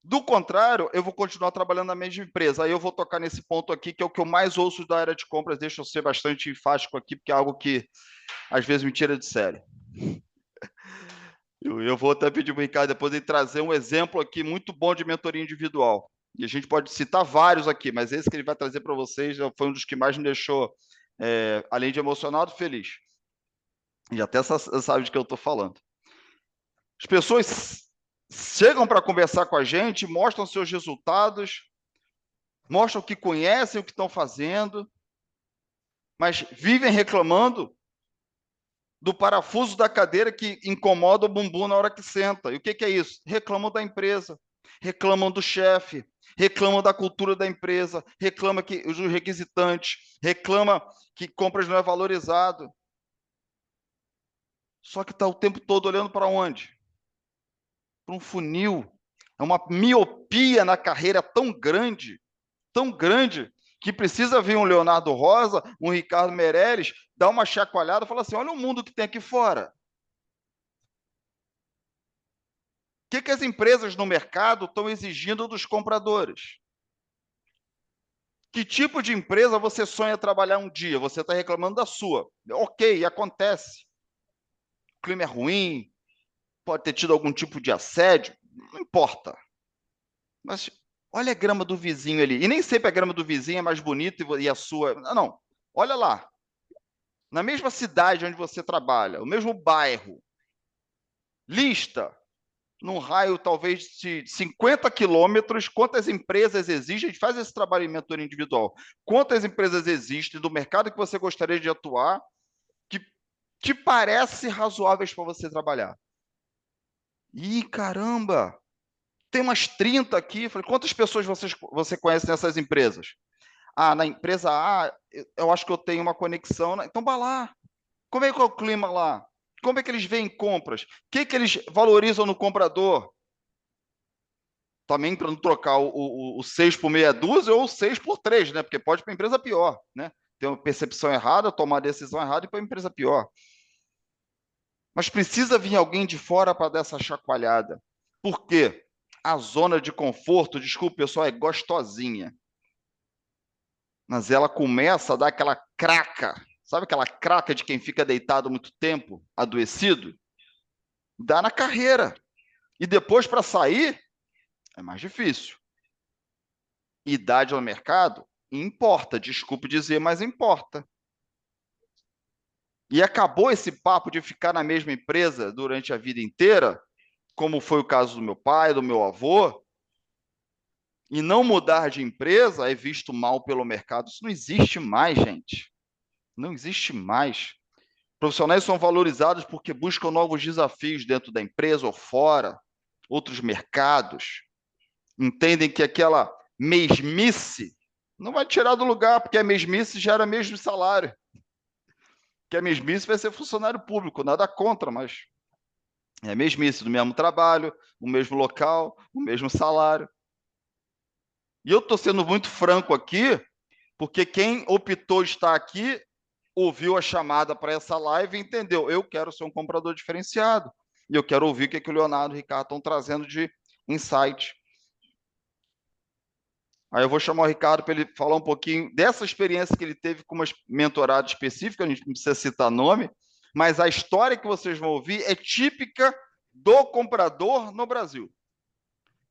Do contrário, eu vou continuar trabalhando na mesma empresa. Aí eu vou tocar nesse ponto aqui, que é o que eu mais ouço da área de compras. Deixa eu ser bastante enfático aqui, porque é algo que às vezes me tira de sério. Eu vou até pedir para o Ricardo depois de trazer um exemplo aqui muito bom de mentoria individual. E a gente pode citar vários aqui, mas esse que ele vai trazer para vocês foi um dos que mais me deixou, além de emocionado, feliz. E até sabe de que eu estou falando. As pessoas chegam para conversar com a gente, mostram seus resultados, mostram que conhecem o que estão fazendo, mas vivem reclamando do parafuso da cadeira que incomoda o bumbum na hora que senta. E o que é isso? Reclamam da empresa, reclamam do chefe, reclamam da cultura da empresa, reclamam que os requisitantes, reclamam que compras não é valorizado. Só que está o tempo todo olhando para onde? Para um funil. É uma miopia na carreira tão grande, que precisa vir um Leonardo Rosa, um Ricardo Meirelles, dar uma chacoalhada e falar assim, olha o mundo que tem aqui fora. O que as empresas no mercado estão exigindo dos compradores? Que tipo de empresa você sonha trabalhar um dia? Você está reclamando da sua. Ok, acontece. O clima é ruim, pode ter tido algum tipo de assédio, não importa. Mas olha a grama do vizinho ali. E nem sempre a grama do vizinho é mais bonita e a sua. Não, não. Olha lá. Na mesma cidade onde você trabalha, o mesmo bairro, lista num raio talvez de 50 quilômetros, quantas empresas existem, a gente faz esse trabalho em mentoria individual, quantas empresas existem do mercado que você gostaria de atuar, que te parece razoáveis para você trabalhar. Ih, caramba, tem umas 30 aqui. Falei, quantas pessoas você conhece nessas empresas? Ah, na empresa A, eu acho que eu tenho uma conexão. Então, vá lá. Como é que é o clima lá? Como é que eles veem compras? O que eles valorizam no comprador? Também para não trocar o 6 por meia dúzia ou o 6 por 3, né? Porque pode para a empresa pior, né? Ter uma percepção errada, tomar a decisão errada e para a empresa pior. Mas precisa vir alguém de fora para dar essa chacoalhada. Por quê? A zona de conforto, desculpe, pessoal, é gostosinha. Mas ela começa a dar aquela craca. Sabe aquela craca de quem fica deitado muito tempo, adoecido? Dá na carreira. E depois, para sair, é mais difícil. Idade ao mercado? Importa, desculpe dizer, mas importa. E acabou esse papo de ficar na mesma empresa durante a vida inteira, como foi o caso do meu pai, do meu avô, e não mudar de empresa é visto mal pelo mercado. Isso não existe mais, gente. Não existe mais. Profissionais são valorizados porque buscam novos desafios dentro da empresa ou fora, outros mercados. Entendem que aquela mesmice não vai tirar do lugar, porque a mesmice gera mesmo salário. Que a mesmice vai ser funcionário público, nada contra, mas é a mesmice do mesmo trabalho, o mesmo local, o mesmo salário. E eu estou sendo muito franco aqui, Porque quem optou estar aqui ouviu a chamada para essa live e entendeu, eu quero ser um comprador diferenciado. E eu quero ouvir o que o Leonardo e o Ricardo estão trazendo de insight. Aí eu vou chamar o Ricardo para ele falar um pouquinho dessa experiência que ele teve com uma mentorada específica, a gente não precisa citar nome, mas a história que vocês vão ouvir é típica do comprador no Brasil.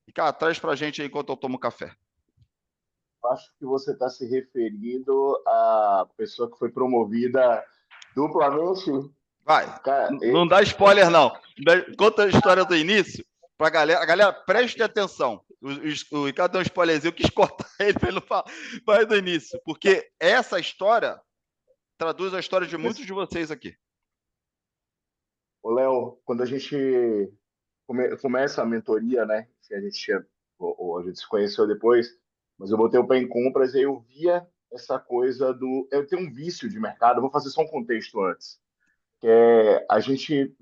Ricardo, traz para a gente aí enquanto eu tomo café. Acho que você está se referindo à pessoa que foi promovida duplamente. Vai, Cara, não dá spoiler não. Conta a história do início para a galera. A galera, preste atenção. O Ricardo deu um spoilerzinho, eu quis cortar ele para ele não falar. Vai do início, porque essa história traduz a história de muitos de vocês aqui. Ô, Léo, quando a gente começa a mentoria, né? Que a gente a gente se conheceu depois, mas eu botei o pé em compras e eu via essa coisa do. Eu tenho um vício de mercado, eu vou fazer só um contexto antes. Que é a gente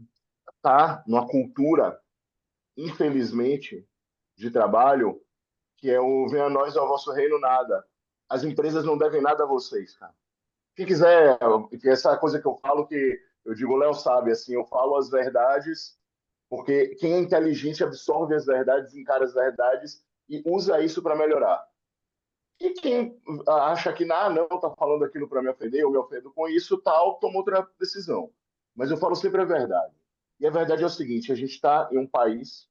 tá numa cultura, infelizmente, de trabalho, que é o venha a nós ao vosso reino nada. As empresas não devem nada a vocês, cara. Quem quiser, que essa coisa que eu falo, que eu digo, o Léo sabe, assim, eu falo as verdades, porque quem é inteligente absorve as verdades, encara as verdades e usa isso para melhorar. E quem acha que, não, tá falando aquilo para me ofender, eu me ofendo com isso, tal, toma outra decisão. Mas eu falo sempre a verdade. E a verdade é o seguinte: a gente está em um país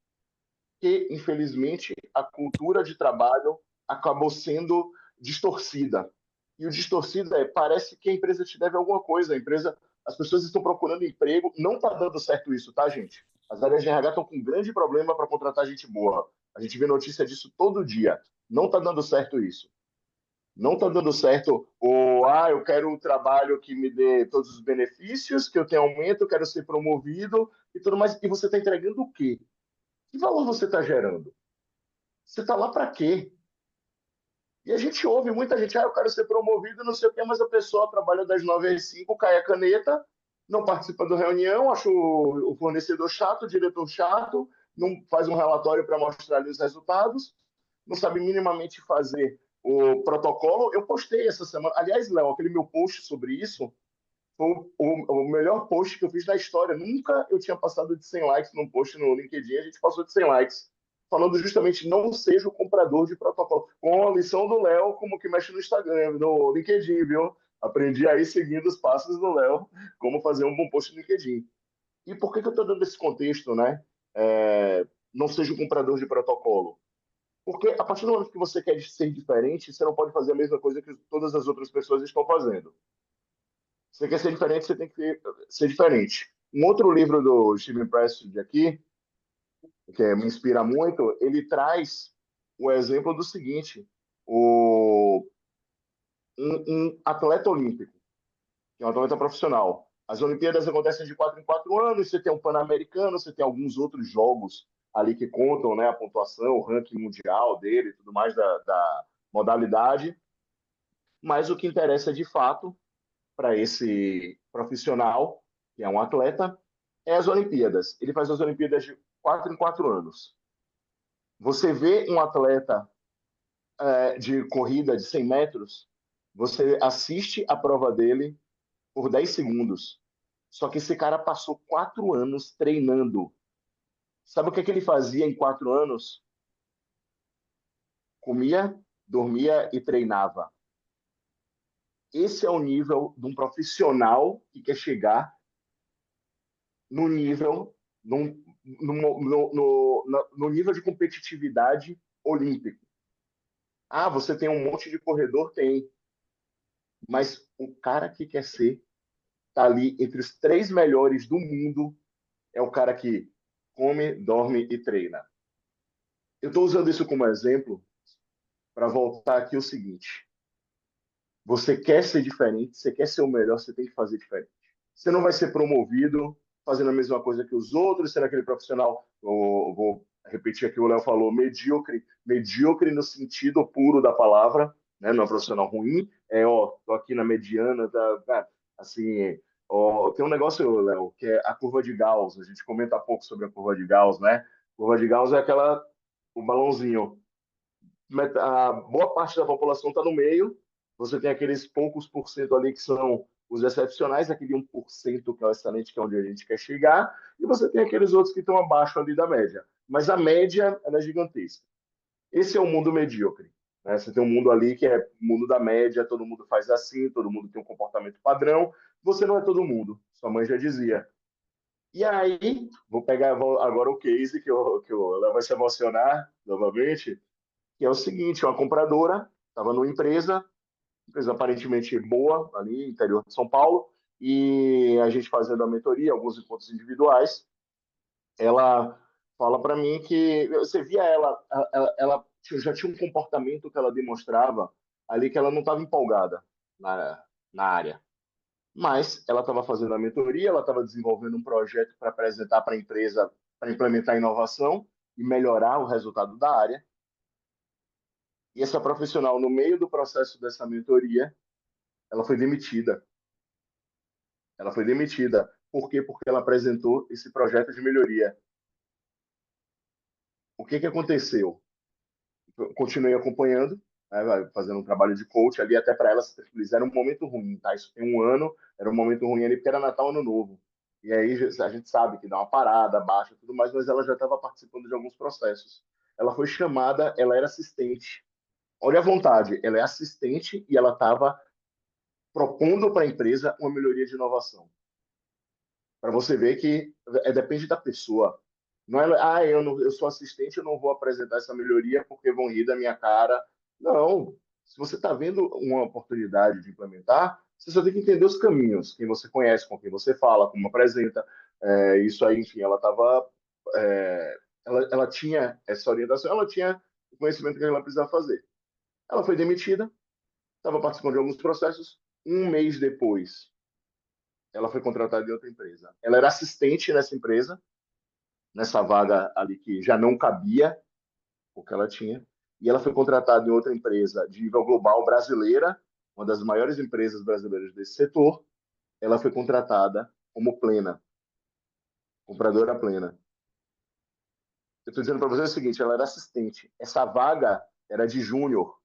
que, infelizmente, a cultura de trabalho acabou sendo distorcida. E o distorcido parece que a empresa te deve alguma coisa. A empresa, as pessoas estão procurando emprego, não está dando certo isso, tá, gente? As áreas de RH estão com um grande problema para contratar gente boa. A gente vê notícia disso todo dia. Não está dando certo isso. Não está dando certo eu quero um trabalho que me dê todos os benefícios, que eu tenha aumento, eu quero ser promovido e tudo mais. E você está entregando o quê? Que valor você está gerando? Você está lá para quê? E a gente ouve muita gente, eu quero ser promovido, não sei o quê, mas a pessoa trabalha das 9 às 5, cai a caneta, não participa da reunião, acha o fornecedor chato, o diretor chato, não faz um relatório para mostrar ali os resultados, não sabe minimamente fazer o protocolo. Eu postei essa semana, aliás, Léo, aquele meu post sobre isso foi o melhor post que eu fiz na história. Nunca eu tinha passado de 100 likes num post no LinkedIn, a gente passou de 100 likes falando justamente não seja o comprador de protocolo. Com a lição do Léo, como que mexe no Instagram, no LinkedIn, viu? Aprendi aí seguindo os passos do Léo, como fazer um bom post no LinkedIn. E por que eu estou dando esse contexto, né? Não seja o comprador de protocolo. Porque a partir do momento que você quer ser diferente, você não pode fazer a mesma coisa que todas as outras pessoas estão fazendo. Você quer ser diferente, você tem que ser diferente. Um outro livro do Steven Pressfield aqui, que me inspira muito, ele traz o exemplo do seguinte: um atleta olímpico, que é um atleta profissional. As Olimpíadas acontecem de 4 em 4 anos, você tem o Pan-Americano, você tem alguns outros jogos ali que contam, né, a pontuação, o ranking mundial dele e tudo mais da modalidade. Mas o que interessa de fato para esse profissional, que é um atleta, é as Olimpíadas. Ele faz as Olimpíadas de 4 em 4 anos. Você vê um atleta de corrida de 100 metros, você assiste a prova dele por 10 segundos. Só que esse cara passou 4 anos treinando. Sabe o que, é que ele fazia em 4 anos? Comia, dormia e treinava. Esse é o nível de um profissional que quer chegar no nível, no nível de competitividade olímpico. Ah, você tem um monte de corredor? Tem. Mas o cara que quer ser tá ali entre os 3 melhores do mundo é o cara que come, dorme e treina. Eu estou usando isso como exemplo para voltar aqui o seguinte: você quer ser diferente, você quer ser o melhor, você tem que fazer diferente. Você não vai ser promovido fazendo a mesma coisa que os outros, sendo aquele profissional, vou repetir aqui o Léo falou, medíocre, medíocre no sentido puro da palavra, né? Não é um profissional ruim, tô aqui na mediana, assim, tem um negócio, Léo, que é a curva de Gauss, a gente comenta pouco sobre a curva de Gauss, né? A curva de Gauss é o balãozinho, a boa parte da população está no meio, você tem aqueles poucos por cento ali que são os excepcionais, aquele 1% que é o excelente, que é onde a gente quer chegar, e você tem aqueles outros que estão abaixo ali da média. Mas a média, ela é gigantesca. Esse é o mundo medíocre. Né? Você tem um mundo ali que é o mundo da média, todo mundo faz assim, todo mundo tem um comportamento padrão. Você não é todo mundo, sua mãe já dizia. E aí, vou pegar agora o case ela vai se emocionar novamente, que é o seguinte, uma compradora estava numa empresa aparentemente boa, ali, interior de São Paulo, e a gente fazendo a mentoria, alguns encontros individuais, ela fala para mim que você via ela já tinha um comportamento que ela demonstrava ali que ela não estava empolgada na área. Mas ela estava fazendo a mentoria, ela estava desenvolvendo um projeto para apresentar para a empresa, para implementar inovação e melhorar o resultado da área. E essa profissional, no meio do processo dessa mentoria, ela foi demitida. Ela foi demitida. Por quê? Porque ela apresentou esse projeto de melhoria. O que aconteceu? Eu continuei acompanhando, né, fazendo um trabalho de coach ali, até para elas, eles eram um momento ruim, tá? Isso tem um ano, era um momento ruim ali, porque era Natal, Ano Novo. E aí a gente sabe que dá uma parada, baixa tudo mais, mas ela já estava participando de alguns processos. Ela foi chamada, ela era assistente. Olha a vontade, ela é assistente e ela estava propondo para a empresa uma melhoria de inovação. Para você ver que depende da pessoa. Não é, eu sou assistente, eu não vou apresentar essa melhoria porque vão rir da minha cara. Não. Se você está vendo uma oportunidade de implementar, você só tem que entender os caminhos, quem você conhece, com quem você fala, como apresenta. Isso aí, enfim, ela estava. Ela tinha essa orientação, ela tinha o conhecimento que ela precisava fazer. Ela foi demitida, estava participando de alguns processos. Um mês depois, ela foi contratada de outra empresa. Ela era assistente nessa empresa, nessa vaga ali que já não cabia o que ela tinha, e ela foi contratada em outra empresa de nível global brasileira, uma das maiores empresas brasileiras desse setor. Ela foi contratada como plena, compradora plena. Eu estou dizendo para você o seguinte: ela era assistente. Essa vaga era de júnior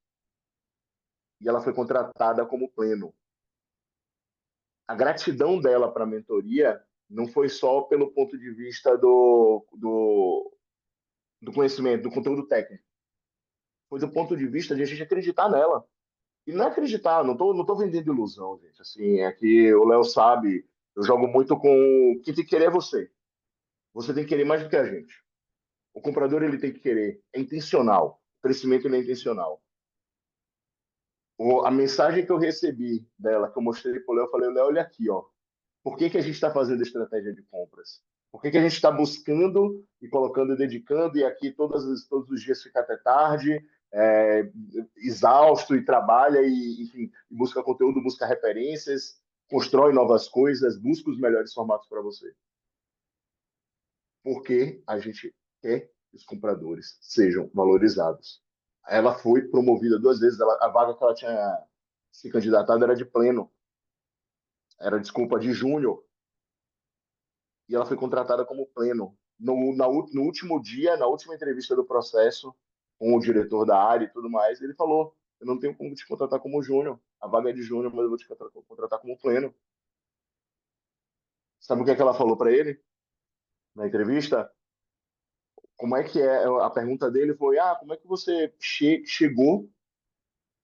e ela foi contratada como pleno. A gratidão dela para a mentoria não foi só pelo ponto de vista do conhecimento, do conteúdo técnico. Foi do ponto de vista de a gente acreditar nela. E não é acreditar, não tô vendendo ilusão, gente. Assim, é que o Léo sabe, eu jogo muito com quem tem que querer é você. Você tem que querer mais do que a gente. O comprador ele tem que querer, é intencional. O crescimento ele é intencional. A mensagem que eu recebi dela, que eu mostrei para o Léo, eu falei, Léo, olha aqui, ó. Por que a gente está fazendo estratégia de compras? Por que a gente está buscando e colocando e dedicando, e aqui todos os dias fica até tarde, exausto e trabalha, e, enfim, busca conteúdo, busca referências, constrói novas coisas, busca os melhores formatos para você? Porque a gente quer que os compradores sejam valorizados. Ela foi promovida 2 vezes, a vaga que ela tinha se candidatado era de pleno, era, desculpa, de júnior, e ela foi contratada como pleno. No último dia, na última entrevista do processo, com o diretor da área e tudo mais, ele falou: eu não tenho como te contratar como júnior, a vaga é de júnior, mas eu vou te contratar como pleno. Sabe o que é que ela falou para ele na entrevista? Como é que é? A pergunta dele foi: como é que você chegou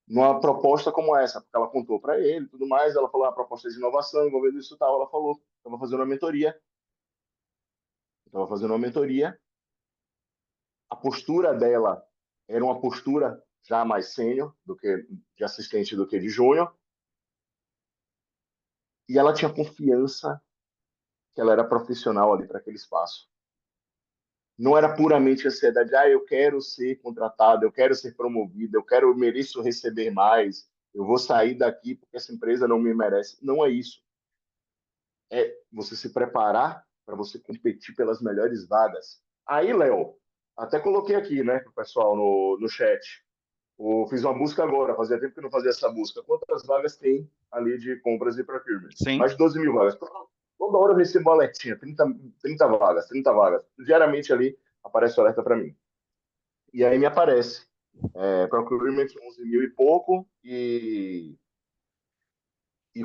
numa proposta como essa? Porque ela contou para ele e tudo mais, ela falou: a proposta de inovação, envolvendo isso e tal. Ela falou: estava fazendo uma mentoria, a postura dela era uma postura já mais sênior do que de assistente do que de júnior, e ela tinha confiança que ela era profissional ali para aquele espaço. Não era puramente ansiedade, eu quero ser contratado, eu quero ser promovido, eu mereço receber mais, eu vou sair daqui porque essa empresa não me merece. Não é isso. É você se preparar para você competir pelas melhores vagas. Aí, Léo, até coloquei aqui, né, para o pessoal no chat. Fiz uma busca agora, fazia tempo que eu não fazia essa busca. Quantas vagas tem ali de compras e procurement? Sim. Mais de 12 mil vagas. Toda hora eu recebo uma alertinha, 30 vagas, 30 vagas. Diariamente ali aparece o alerta para mim. E aí me aparece. Procurement 11 mil e pouco e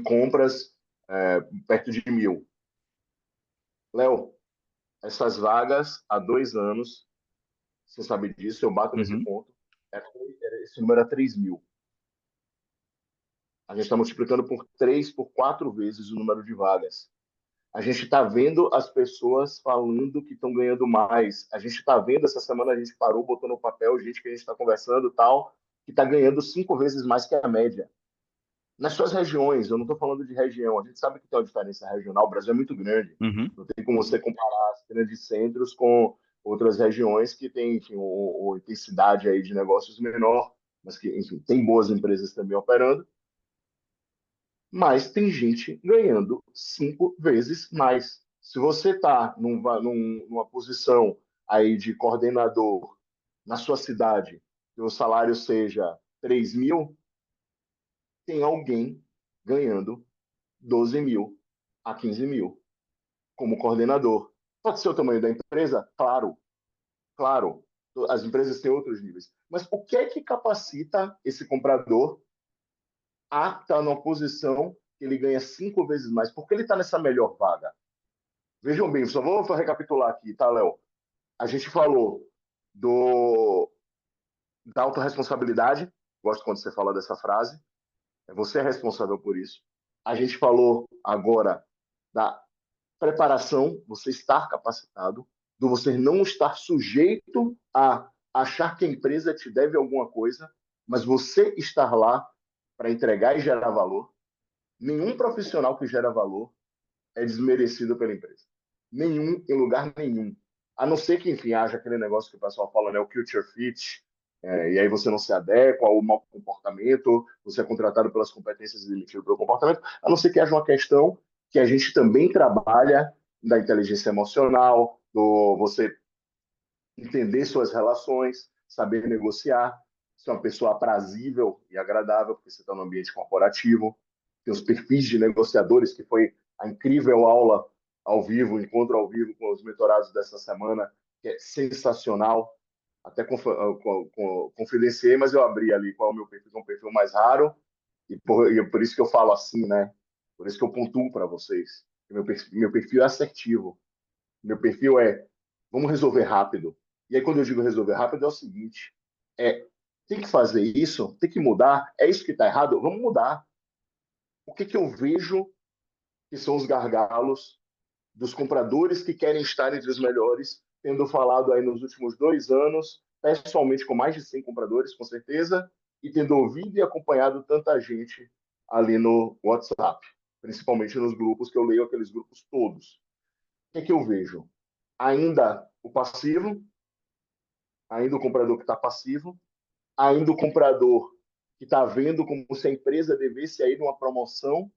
compras perto de 1.000. Léo, essas vagas há 2 anos, você sabe disso, eu bato nesse Uhum. ponto, esse número é 3 mil. A gente está multiplicando por 3, por 4 vezes o número de vagas. A gente está vendo as pessoas falando que estão ganhando mais. A gente está vendo, essa semana a gente parou, botou no papel, gente que a gente está conversando e tal, que está ganhando 5 vezes mais que a média. Nas suas regiões, eu não estou falando de região, a gente sabe que tem uma diferença regional, o Brasil é muito grande. Uhum. Não tem como você comparar as grandes centros com outras regiões que têm, enfim, uma intensidade aí de negócios menor, mas que, enfim, tem boas empresas também operando. Mas tem gente ganhando 5 vezes mais. Se você está numa posição aí de coordenador na sua cidade, que o salário seja 3 mil, tem alguém ganhando 12 mil a 15 mil como coordenador. Pode ser o tamanho da empresa? Claro, claro. As empresas têm outros níveis. Mas o que é que capacita esse comprador a estar numa posição que ele ganha 5 vezes mais? Porque ele está nessa melhor vaga. Vejam bem, só vou recapitular aqui, tá, Léo? A gente falou do, da autorresponsabilidade, gosto quando você fala dessa frase, você é responsável por isso. A gente falou agora da preparação, você estar capacitado, do você não estar sujeito a achar que a empresa te deve alguma coisa, mas você estar lá para entregar e gerar valor. Nenhum profissional que gera valor é desmerecido pela empresa. Nenhum, em lugar nenhum. A não ser que, enfim, haja aquele negócio que o pessoal fala, né, o culture fit, e aí você não se adequa ao mau comportamento, você é contratado pelas competências e demitido pelo comportamento, a não ser que haja uma questão que a gente também trabalha da inteligência emocional, do você entender suas relações, saber negociar, ser uma pessoa aprazível e agradável, porque você está no ambiente corporativo, tem os perfis de negociadores, que foi a incrível aula ao vivo, encontro ao vivo com os mentorados dessa semana, que é sensacional. Até confidenciei, mas eu abri ali qual é o meu perfil, que é um perfil mais raro, e por isso que eu falo assim, né? Por isso que eu pontuo para vocês. Meu perfil é assertivo. Meu perfil é vamos resolver rápido. E aí, quando eu digo resolver rápido, é o seguinte: é, tem que fazer isso, tem que mudar, é isso que está errado, vamos mudar. O que eu vejo que são os gargalos dos compradores que querem estar entre os melhores, tendo falado aí nos últimos 2 anos, pessoalmente com mais de 100 compradores, com certeza, e tendo ouvido e acompanhado tanta gente ali no WhatsApp, principalmente nos grupos, que eu leio aqueles grupos todos. O que eu vejo? Ainda o passivo, ainda o comprador que está passivo, ainda o comprador que está vendo como se a empresa devesse ir numa promoção,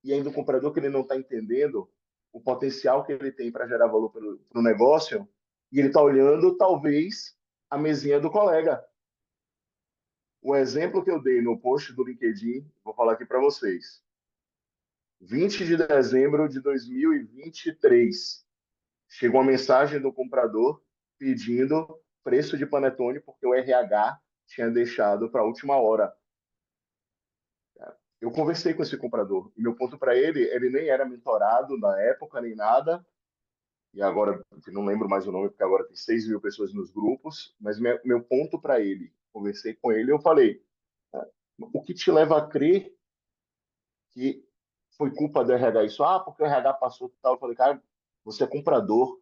e ainda o comprador que ele não está entendendo o potencial que ele tem para gerar valor para o negócio, e ele está olhando, talvez, a mesinha do colega. O exemplo que eu dei no post do LinkedIn, vou falar aqui para vocês. 20 de dezembro de 2023, chegou uma mensagem do comprador pedindo preço de panetone porque o RH tinha deixado para a última hora. Eu conversei com esse comprador e meu ponto para ele, ele nem era mentorado na época nem nada, e agora não lembro mais o nome porque agora tem 6 mil pessoas nos grupos, mas meu ponto para ele, conversei com ele, eu falei, o que te leva a crer que foi culpa do RH isso? Ah, porque o RH passou tal. Eu falei, cara, você é comprador,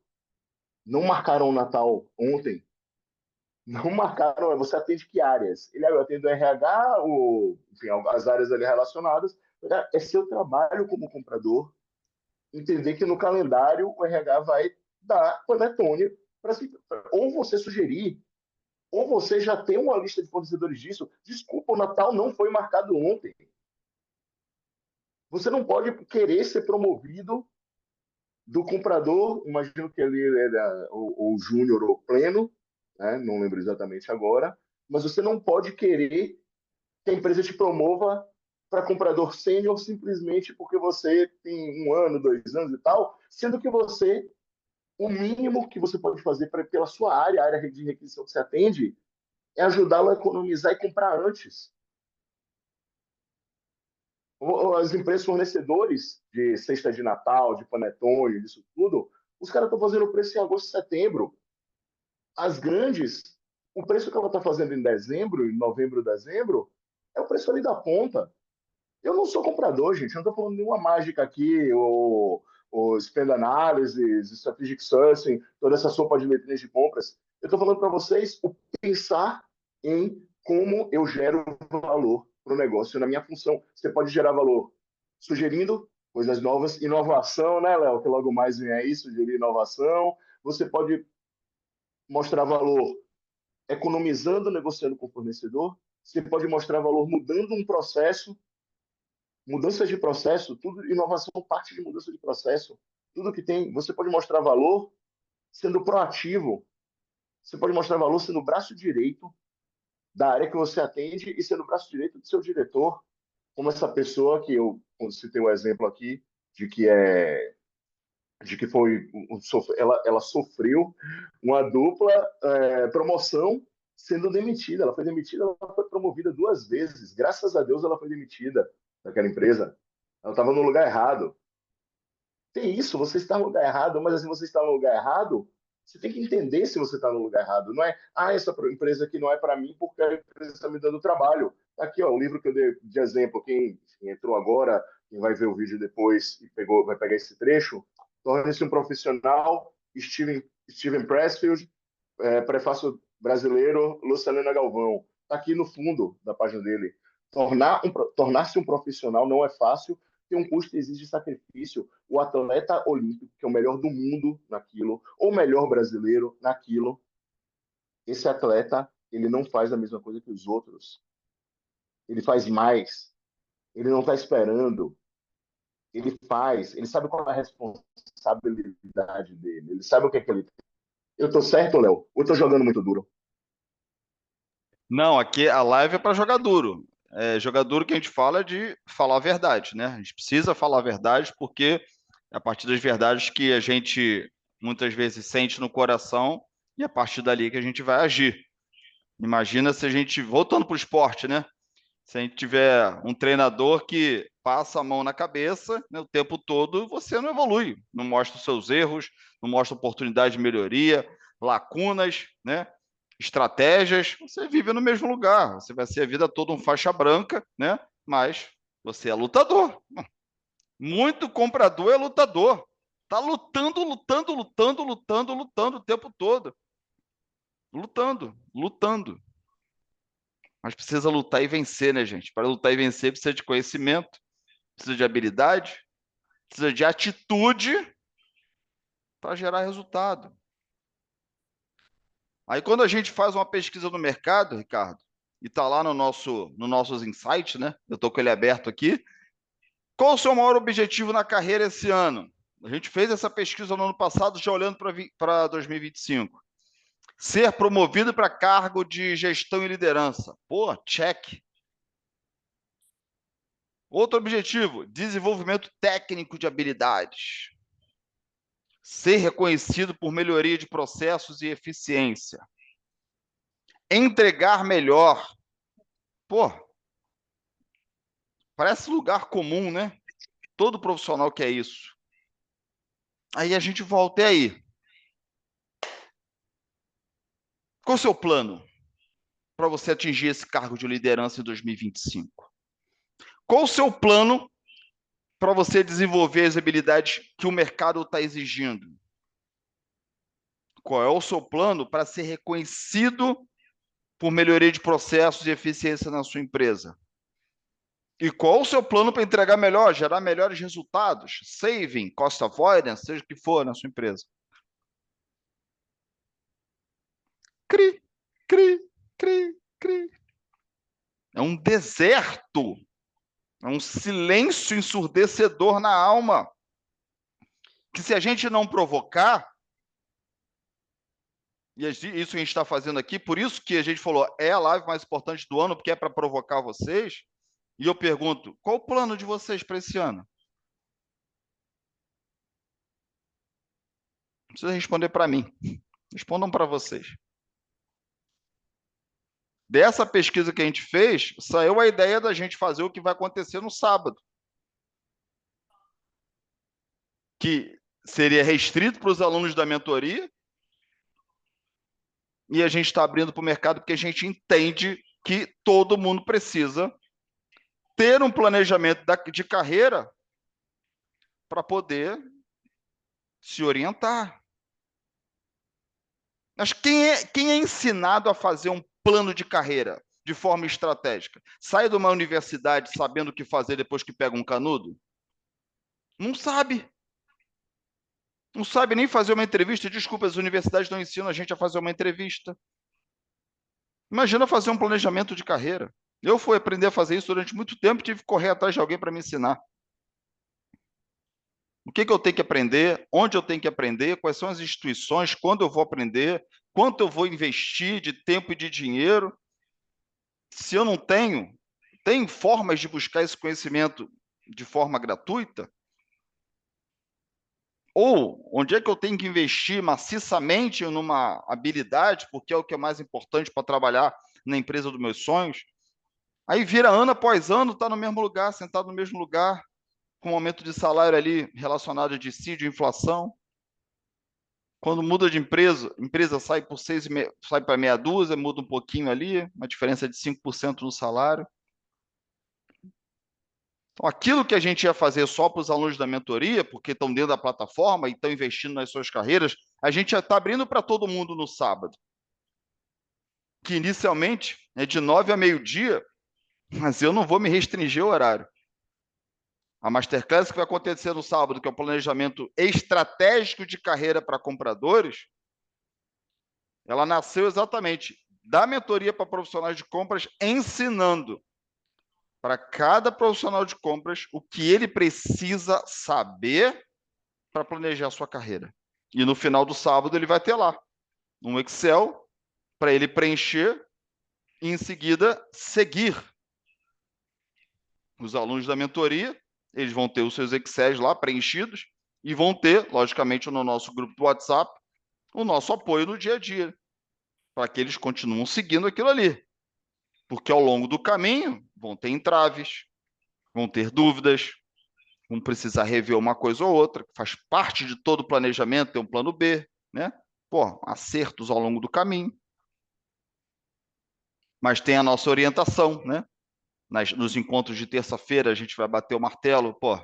não marcaram o Natal ontem, não marcaram, você atende que áreas? Eu atendo o RH, enfim, as áreas ali relacionadas. É seu trabalho como comprador entender que no calendário o RH vai dar panetone para ou você sugerir, ou você já tem uma lista de fornecedores disso. Desculpa, o Natal não foi marcado ontem. Você não pode querer ser promovido do comprador, imagino que ele era o júnior ou pleno, né? Não lembro exatamente agora, mas você não pode querer que a empresa te promova para comprador sênior simplesmente porque você tem 1 ano, 2 anos e tal, sendo que você, o mínimo que você pode fazer pela sua área, a área de requisição que você atende, é ajudá-lo a economizar e comprar antes. As empresas fornecedores de cesta de Natal, de panetone, disso tudo, os caras estão fazendo o preço em agosto e setembro. As grandes, o preço que ela está fazendo em dezembro, em novembro, dezembro, é o preço ali da ponta. Eu não sou comprador, gente. Eu não estou falando nenhuma mágica aqui, ou spend analysis, strategic sourcing, toda essa sopa de letrinhas de compras. Eu estou falando para vocês o pensar em como eu gero valor para o negócio na minha função. Você pode gerar valor sugerindo coisas novas, inovação, né, Léo? Que logo mais vem aí, sugerir inovação. Você pode mostrar valor economizando, negociando com o fornecedor. Você pode mostrar valor mudando um processo, mudança de processo, tudo, inovação parte de mudança de processo. Tudo que tem, você pode mostrar valor sendo proativo. Você pode mostrar valor sendo o braço direito da área que você atende e sendo o braço direito do seu diretor, como essa pessoa que eu citei o exemplo aqui de que é de que foi ela sofreu uma dupla promoção sendo demitida. Ela foi demitida, ela foi promovida 2 vezes. Graças a Deus ela foi demitida daquela empresa. Ela estava no lugar errado. Tem isso, você está no lugar errado, mas assim, você está no lugar errado, você tem que entender se você está no lugar errado. Não é, essa empresa aqui não é para mim porque a empresa está me dando trabalho. Tá aqui, ó, o livro que eu dei de exemplo. Quem entrou agora, quem vai ver o vídeo depois e vai pegar esse trecho, torne-se um profissional, Steven Pressfield, prefácio brasileiro, Lucilena Galvão. Está aqui no fundo da página dele. Tornar-se um profissional não é fácil, tem um custo e exige sacrifício. O atleta olímpico, que é o melhor do mundo naquilo, ou o melhor brasileiro naquilo, esse atleta, ele não faz a mesma coisa que os outros. Ele faz mais. Ele não está esperando. Ele faz. Ele sabe qual é a responsabilidade dele. Ele sabe o que é que ele tem. Eu tô certo, Léo? Ou eu tô jogando muito duro? Não, aqui a live é para jogar duro. Jogar duro que a gente fala é de falar a verdade, né? A gente precisa falar a verdade porque é a partir das verdades que a gente muitas vezes sente no coração e é a partir dali que a gente vai agir. Imagina se a gente, voltando para o esporte, né? Se a gente tiver um treinador que passa a mão na cabeça, né, o tempo todo, você não evolui, não mostra os seus erros, não mostra oportunidade de melhoria, lacunas, né? Estratégias, você vive no mesmo lugar, você vai ser a vida toda um faixa branca, né? Mas você é lutador. Muito comprador é lutador. Tá lutando, lutando, lutando, lutando, lutando o tempo todo. Lutando, lutando. Mas precisa lutar e vencer, né, gente? Para lutar e vencer, precisa de conhecimento, precisa de habilidade, precisa de atitude para gerar resultado. Aí, quando a gente faz uma pesquisa no mercado, Ricardo, e está lá no nossos insights, né? Eu estou com ele aberto aqui. Qual o seu maior objetivo na carreira esse ano? A gente fez essa pesquisa no ano passado, já olhando para 2025. Ser promovido para cargo de gestão e liderança. Pô, check. Outro objetivo, desenvolvimento técnico de habilidades. Ser reconhecido por melhoria de processos e eficiência. Entregar melhor. Pô, parece lugar comum, né? Todo profissional quer isso. Aí a gente volta, e aí? Qual o seu plano para você atingir esse cargo de liderança em 2025? Qual o seu plano para você desenvolver as habilidades que o mercado está exigindo? Qual é o seu plano para ser reconhecido por melhoria de processos e eficiência na sua empresa? E qual o seu plano para entregar melhor, gerar melhores resultados? Saving, cost avoidance, seja o que for na sua empresa. Cri, cri, cri, cri. É um deserto, é um silêncio ensurdecedor na alma, que se a gente não provocar, e isso que a gente está fazendo aqui, por isso que a gente falou, é a live mais importante do ano, porque é para provocar vocês, e eu pergunto, qual o plano de vocês para esse ano? Não precisa responder para mim, respondam para vocês. Dessa pesquisa que a gente fez, saiu a ideia da gente fazer o que vai acontecer no sábado, que seria restrito para os alunos da mentoria, e a gente está abrindo para o mercado porque a gente entende que todo mundo precisa ter um planejamento de carreira para poder se orientar. Mas quem é ensinado a fazer um plano de carreira de forma estratégica? Sai de uma universidade sabendo o que fazer depois que pega um canudo? Não sabe. Não sabe nem fazer uma entrevista. Desculpa, as universidades não ensinam a gente a fazer uma entrevista. Imagina fazer um planejamento de carreira. Eu fui aprender a fazer isso durante muito tempo e tive que correr atrás de alguém para me ensinar. O que eu tenho que aprender, onde eu tenho que aprender, quais são as instituições, quando eu vou aprender, quanto eu vou investir de tempo e de dinheiro. Se eu não tenho, tem formas de buscar esse conhecimento de forma gratuita? Ou onde é que eu tenho que investir maciçamente numa habilidade, porque é o que é mais importante para trabalhar na empresa dos meus sonhos? Aí vira ano após ano, está no mesmo lugar, sentado no mesmo lugar, com um aumento de salário ali relacionado a dissídio, inflação. Quando muda de empresa, empresa sai por sai para meia dúzia, muda um pouquinho ali, uma diferença de 5% no salário. Então, aquilo que a gente ia fazer só para os alunos da mentoria, porque estão dentro da plataforma e estão investindo nas suas carreiras, a gente já está abrindo para todo mundo no sábado. Que inicialmente é de 9 a meio-dia, mas eu não vou me restringir ao horário. A Masterclass que vai acontecer no sábado, que é o planejamento estratégico de carreira para compradores, ela nasceu exatamente da mentoria para profissionais de compras, ensinando para cada profissional de compras o que ele precisa saber para planejar a sua carreira. E no final do sábado ele vai ter lá um Excel para ele preencher e em seguida seguir. Os alunos da mentoria, eles vão ter os seus Excels lá preenchidos e vão ter, logicamente, no nosso grupo do WhatsApp, o nosso apoio no dia a dia, para que eles continuem seguindo aquilo ali. Porque ao longo do caminho vão ter entraves, vão ter dúvidas, vão precisar rever uma coisa ou outra, faz parte de todo o planejamento, ter um plano B, né? Pô, acertos ao longo do caminho. Mas tem a nossa orientação, né? Nos encontros de terça-feira, a gente vai bater o martelo, pô,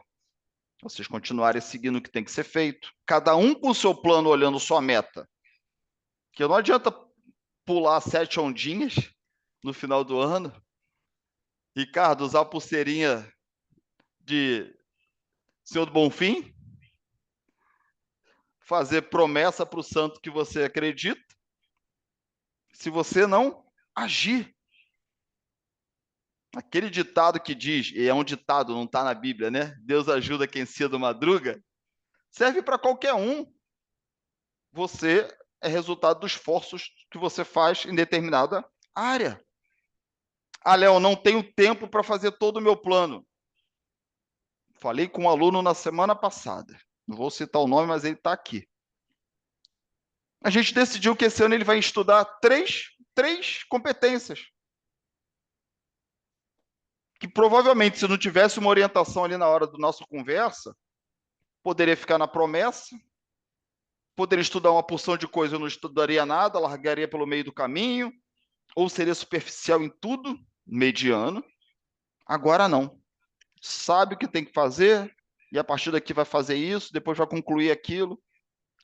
vocês continuarem seguindo o que tem que ser feito. Cada um com o seu plano, olhando sua meta. Que não adianta pular 7 ondinhas no final do ano. Ricardo, usar a pulseirinha de Senhor do Bonfim, fazer promessa para o santo que você acredita, se você não agir. Aquele ditado que diz, e é um ditado, não está na Bíblia, né? Deus ajuda quem cedo madruga, serve para qualquer um. Você é resultado dos esforços que você faz em determinada área. Ah, Léo, não tenho tempo para fazer todo o meu plano. Falei com um aluno na semana passada. Não vou citar o nome, mas ele está aqui. A gente decidiu que esse ano ele vai estudar três competências. Que provavelmente, se não tivesse uma orientação ali na hora da nossa conversa, poderia ficar na promessa, poderia estudar uma porção de coisa, eu não estudaria nada, largaria pelo meio do caminho, ou seria superficial em tudo, mediano. Agora não. Sabe o que tem que fazer, e a partir daqui vai fazer isso, depois vai concluir aquilo,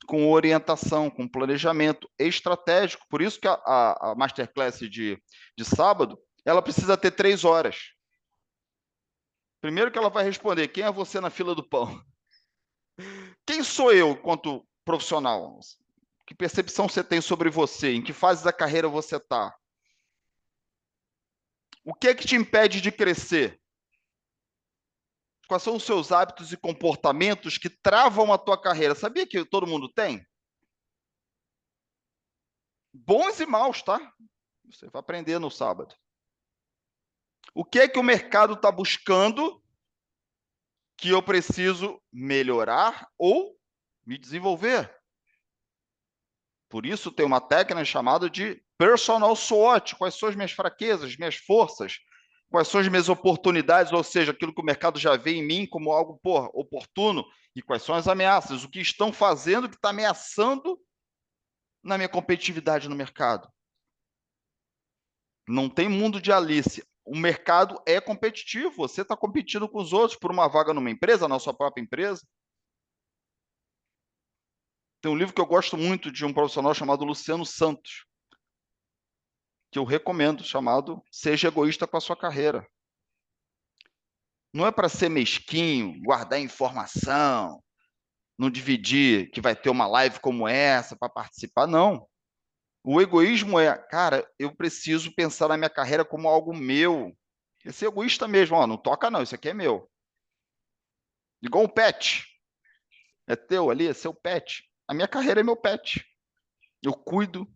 com orientação, com planejamento estratégico. Por isso que a Masterclass de sábado, ela precisa ter 3 horas. Primeiro que ela vai responder, quem é você na fila do pão? Quem sou eu quanto profissional? Que percepção você tem sobre você? Em que fase da carreira você está? O que é que te impede de crescer? Quais são os seus hábitos e comportamentos que travam a tua carreira? Sabia que todo mundo tem? Bons e maus, tá? Você vai aprender no sábado. O que é que o mercado está buscando que eu preciso melhorar ou me desenvolver? Por isso tem uma técnica chamada de Personal SWOT, quais são as minhas fraquezas, minhas forças, quais são as minhas oportunidades, ou seja, aquilo que o mercado já vê em mim como algo oportuno, e quais são as ameaças, o que estão fazendo, que está ameaçando na minha competitividade no mercado. Não tem mundo de Alice. O mercado é competitivo. Você está competindo com os outros por uma vaga numa empresa, na sua própria empresa. Tem um livro que eu gosto muito de um profissional chamado Luciano Santos, que eu recomendo, chamado Seja Egoísta com a Sua Carreira. Não é para ser mesquinho, guardar informação, não dividir, que vai ter uma live como essa para participar, não. O egoísmo é, cara, eu preciso pensar na minha carreira como algo meu. Esse egoísta mesmo, ó, não toca não, isso aqui é meu. Igual um pet. É teu ali, é seu pet. A minha carreira é meu pet. Eu cuido,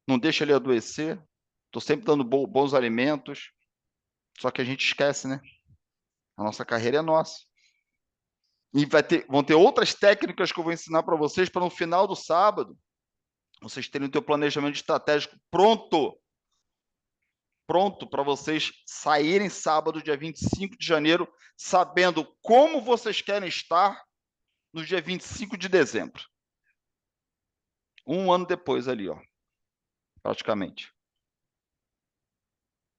não deixo ele adoecer, estou sempre dando bons alimentos. Só que a gente esquece, né? A nossa carreira é nossa. E vão ter outras técnicas que eu vou ensinar para vocês para no final do sábado vocês terem o seu planejamento estratégico pronto para vocês saírem sábado, dia 25 de janeiro, sabendo como vocês querem estar no dia 25 de dezembro. Um ano depois ali, ó, praticamente.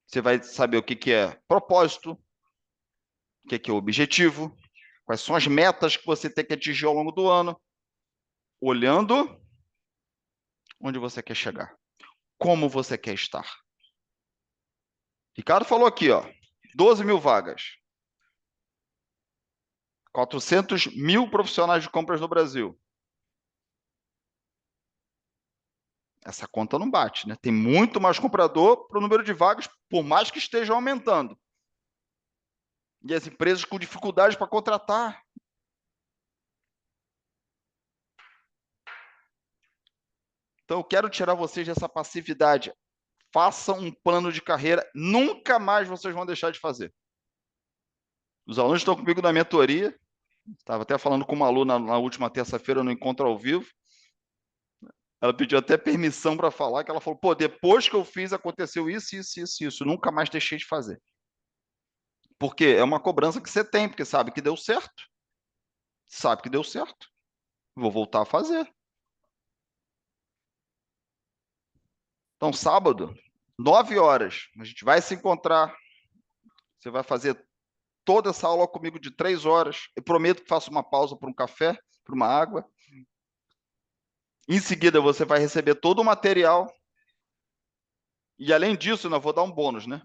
Você vai saber o que é propósito, o que é objetivo, quais são as metas que você tem que atingir ao longo do ano, olhando onde você quer chegar, como você quer estar. Ricardo falou aqui, ó, 12 mil vagas, 400 mil profissionais de compras no Brasil. Essa conta não bate, né? Tem muito mais comprador para o número de vagas, por mais que estejam aumentando. E as empresas com dificuldade para contratar. Então, eu quero tirar vocês dessa passividade. Façam um plano de carreira, nunca mais vocês vão deixar de fazer. Os alunos estão comigo na mentoria, estava até falando com uma aluna na última terça-feira no encontro ao vivo. Ela pediu até permissão para falar, que ela falou, pô, depois que eu fiz, aconteceu isso, isso, isso, isso. Nunca mais deixei de fazer. Porque é uma cobrança que você tem, porque sabe que deu certo. Sabe que deu certo. Vou voltar a fazer. Então, sábado, 9 horas, a gente vai se encontrar. Você vai fazer toda essa aula comigo de 3 horas. Eu prometo que faço uma pausa para um café, para uma água. Em seguida, você vai receber todo o material. E, além disso, eu vou dar um bônus, né?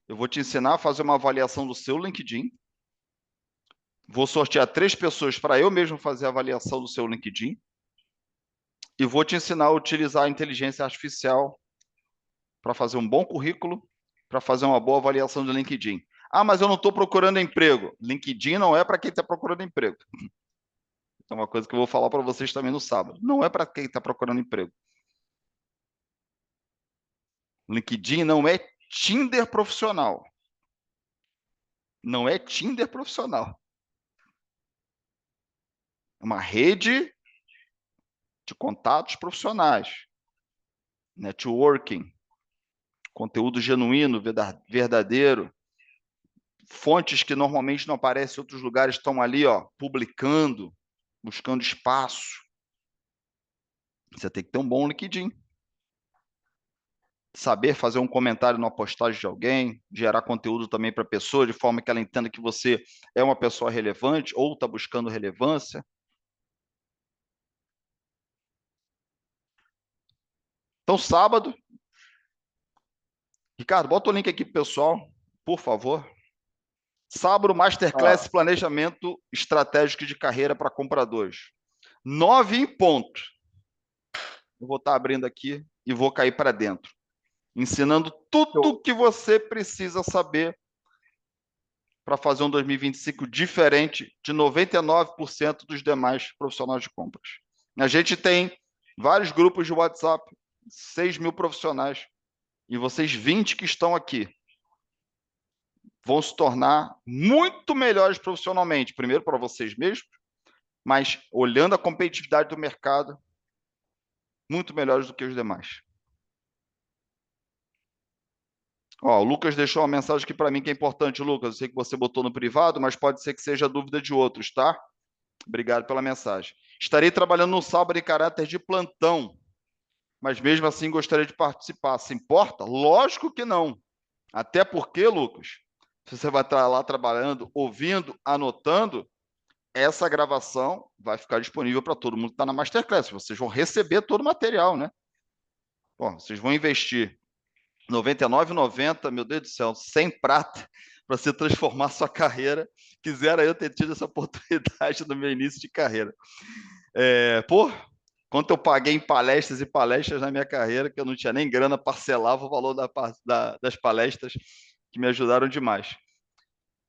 Eu vou te ensinar a fazer uma avaliação do seu LinkedIn. Vou sortear 3 pessoas para eu mesmo fazer a avaliação do seu LinkedIn. E vou te ensinar a utilizar a inteligência artificial para fazer um bom currículo, para fazer uma boa avaliação do LinkedIn. Ah, mas eu não estou procurando emprego. LinkedIn não é para quem está procurando emprego. É uma coisa que eu vou falar para vocês também no sábado. Não é para quem está procurando emprego. LinkedIn não é Tinder profissional. Não é Tinder profissional. É uma rede de contatos profissionais. Networking. Conteúdo genuíno, verdadeiro. Fontes que normalmente não aparecem em outros lugares estão ali, ó, publicando, buscando espaço. Você tem que ter um bom LinkedIn. Saber fazer um comentário numa postagem de alguém, gerar conteúdo também para a pessoa, de forma que ela entenda que você é uma pessoa relevante ou está buscando relevância. Então, sábado, Ricardo, bota o link aqui para o pessoal, por favor. Sábado, Masterclass Ah, Planejamento Estratégico de Carreira para Compradores. 9 em ponto. Eu vou estar abrindo aqui e vou cair para dentro, ensinando tudo o show. que você precisa saber para fazer um 2025 diferente de 99% dos demais profissionais de compras. A gente tem vários grupos de WhatsApp, 6 mil profissionais, e vocês 20 que estão aqui vão se tornar muito melhores profissionalmente, primeiro para vocês mesmos, mas olhando a competitividade do mercado, muito melhores do que os demais. Ó, o Lucas deixou uma mensagem aqui para mim que é importante, Lucas. Eu sei que você botou no privado, mas pode ser que seja dúvida de outros, tá? Obrigado pela mensagem. Estarei trabalhando no sábado em caráter de plantão, mas mesmo assim gostaria de participar. Se importa? Lógico que não. Até porque, Lucas, se você vai estar lá trabalhando, ouvindo, anotando, essa gravação vai ficar disponível para todo mundo que está na Masterclass. Vocês vão receber todo o material, né? Pô, vocês vão investir R$ 99,90, meu Deus do céu, 100 prata para você transformar sua carreira. Quisera eu ter tido essa oportunidade no meu início de carreira. Pô, quanto eu paguei em palestras e palestras na minha carreira, que eu não tinha nem grana, parcelava o valor das palestras, que me ajudaram demais.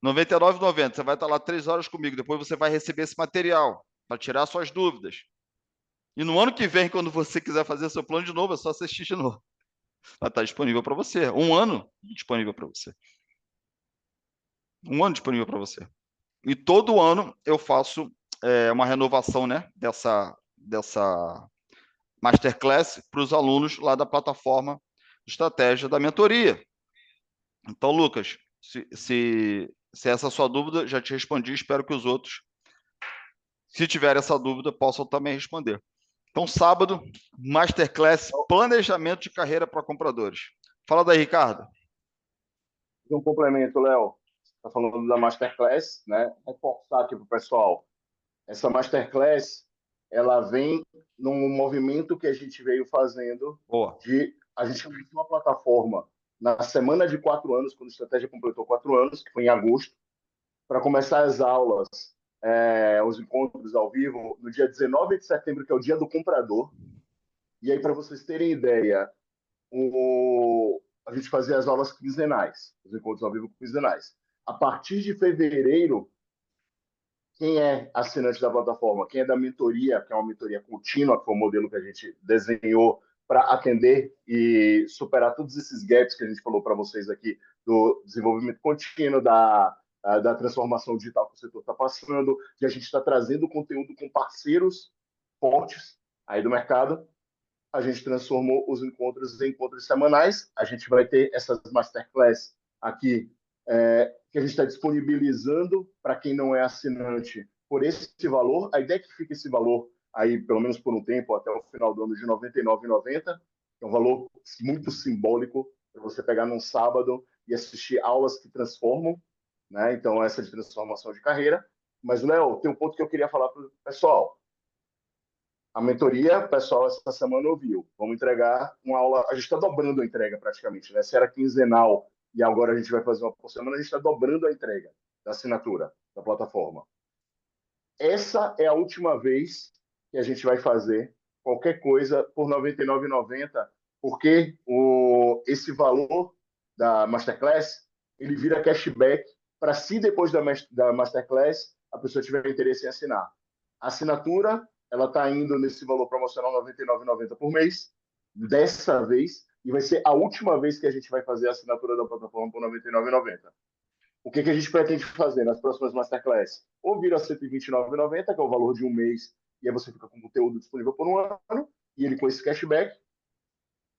R$ 99,90, você vai estar lá 3 horas comigo, depois você vai receber esse material para tirar suas dúvidas. E no ano que vem, quando você quiser fazer seu plano de novo, é só assistir de novo. Vai estar disponível para você. Um ano disponível para você. Um ano disponível para você. E todo ano eu faço uma renovação, né, dessa masterclass para os alunos lá da plataforma de estratégia da mentoria. Então, Lucas, se essa é a sua dúvida, já te respondi. Espero que os outros, se tiver essa dúvida, possam também responder. Então, sábado, masterclass planejamento de carreira para compradores. Fala daí, Ricardo. Um complemento, Léo. Está falando da Masterclass, né? Reforçar aqui para o pessoal. Essa Masterclass, ela vem num movimento que a gente veio fazendo Boa. de... A gente abriu uma plataforma na semana de 4 anos, quando a estratégia completou 4 anos, que foi em agosto, para começar as aulas, os encontros ao vivo, no dia 19 de setembro, que é o dia do comprador. E aí, para vocês terem ideia, a gente fazia as aulas quinzenais, os encontros ao vivo quinzenais. A partir de fevereiro, quem é assinante da plataforma, quem é da mentoria, que é uma mentoria contínua, que foi o modelo que a gente desenhou para atender e superar todos esses gaps que a gente falou para vocês aqui, do desenvolvimento contínuo, da transformação digital que o setor está passando, que a gente está trazendo conteúdo com parceiros fortes aí do mercado. A gente transformou os encontros em encontros semanais. A gente vai ter essas masterclass aqui, que a gente está disponibilizando para quem não é assinante por esse valor. A ideia é que fique esse valor aí, pelo menos por um tempo, até o final do ano, de R$ 99,90. É um valor muito simbólico para você pegar num sábado e assistir aulas que transformam, né? Então, essa de transformação de carreira. Mas, Léo, tem um ponto que eu queria falar para o pessoal. A mentoria, o pessoal, essa semana ouviu. Vamos entregar uma aula. A gente está dobrando a entrega praticamente, né? Se era quinzenal e agora a gente vai fazer uma por semana, a gente está dobrando a entrega da assinatura da plataforma. Essa é a última vez que a gente vai fazer qualquer coisa por R$ 99,90, porque esse valor da Masterclass ele vira cashback para se depois da Masterclass a pessoa tiver interesse em assinar. A assinatura ela está indo nesse valor promocional R$ 99,90 por mês, dessa vez, e vai ser a última vez que a gente vai fazer a assinatura da plataforma por R$ 99,90. O que a gente pretende fazer nas próximas Masterclass? Ou vira R$ 129,90, que é o valor de um mês, e aí você fica com conteúdo disponível por um ano, e ele com esse cashback,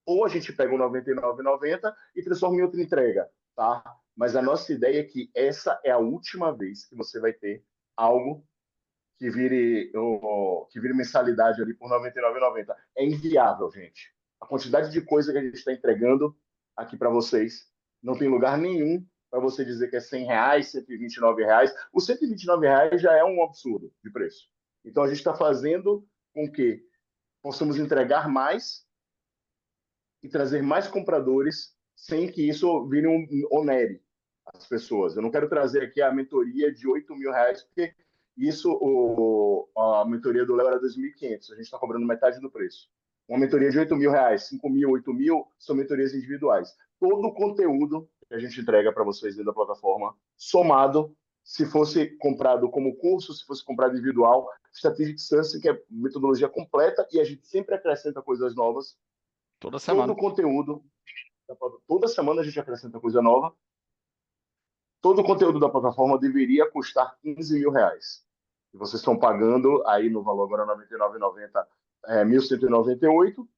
ou a gente pega o R$ 99,90 e transforma em outra entrega, tá? Mas a nossa ideia é que essa é a última vez que você vai ter algo que vire mensalidade ali por R$ 99,90. É inviável, gente. A quantidade de coisa que a gente está entregando aqui para vocês não tem lugar nenhum para você dizer que é R$ 100, R$ 129. O R$ 129 já é um absurdo de preço. Então a gente está fazendo com que possamos entregar mais e trazer mais compradores sem que isso vire um onere as pessoas. Eu não quero trazer aqui a mentoria de R$ 8.000, porque a mentoria do Léo era 2.500, a gente está cobrando metade do preço. Uma mentoria de R$ 8.000, 5.000, 8.000 são mentorias individuais. Todo o conteúdo que a gente entrega para vocês dentro da plataforma, somado, se fosse comprado como curso, se fosse comprado individual, Strategic Sourcing, que é metodologia completa, e a gente sempre acrescenta coisas novas. Toda Todo semana. o conteúdo, toda semana a gente acrescenta coisa nova. Todo o conteúdo da plataforma deveria custar R$ 15.000. E vocês estão pagando aí no valor agora R$ 99,90, 1.198.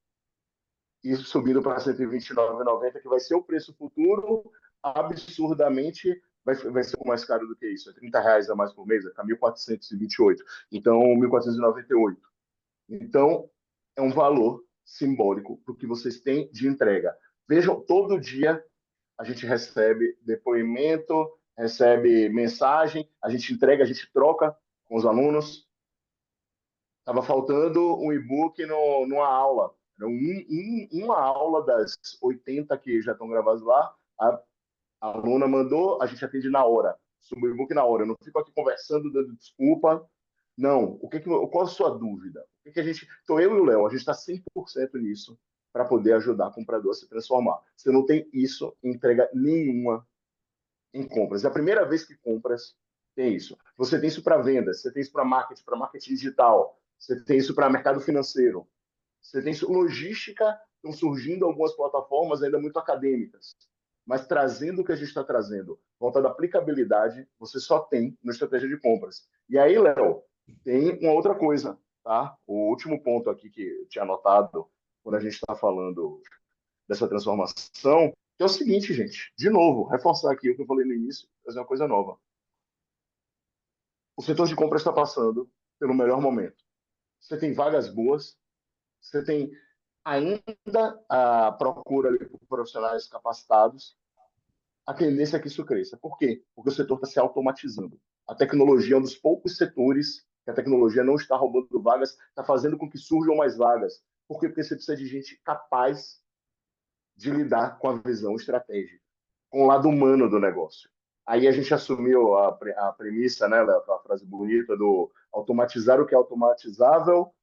e subindo para R$ 129,90, que vai ser o preço futuro, absurdamente vai ser mais caro do que isso. É R$ 30 a mais por mês, está 1.428. Então, 1.498. Então, é um valor simbólico para o que vocês têm de entrega. Vejam, todo dia a gente recebe depoimento, recebe mensagem, a gente entrega, a gente troca com os alunos. Estava faltando um e-book numa aula. Era uma aula das 80 que já estão gravadas lá. A aluna mandou, a gente atende na hora. Subo o e-book na hora. Eu não fico aqui conversando, dando desculpa. Não. Qual a sua dúvida? A gente, então, eu e o Léo, a gente está 100% nisso para poder ajudar o comprador a se transformar. Você não tem isso em entrega nenhuma em compras. É a primeira vez que compras tem isso. Você tem isso para vendas, você tem isso para marketing digital, você tem isso para mercado financeiro, você tem isso logística. Estão surgindo algumas plataformas ainda muito acadêmicas, mas trazendo o que a gente está trazendo, volta da aplicabilidade, você só tem na estratégia de compras. E aí, Léo, tem uma outra coisa, tá? O último ponto aqui que eu tinha anotado quando a gente está falando dessa transformação, que é o seguinte, gente, de novo, reforçar aqui o que eu falei no início, fazer uma coisa nova. O setor de compras está passando pelo melhor momento. Você tem vagas boas, você tem ainda a procura ali por profissionais capacitados. A tendência é que isso cresça. Por quê? Porque o setor está se automatizando. A tecnologia é um dos poucos setores que a tecnologia não está roubando vagas, está fazendo com que surjam mais vagas. Por quê? Porque você precisa de gente capaz de lidar com a visão estratégica, com o lado humano do negócio. Aí a gente assumiu a premissa, né, a frase bonita do automatizar o que é automatizável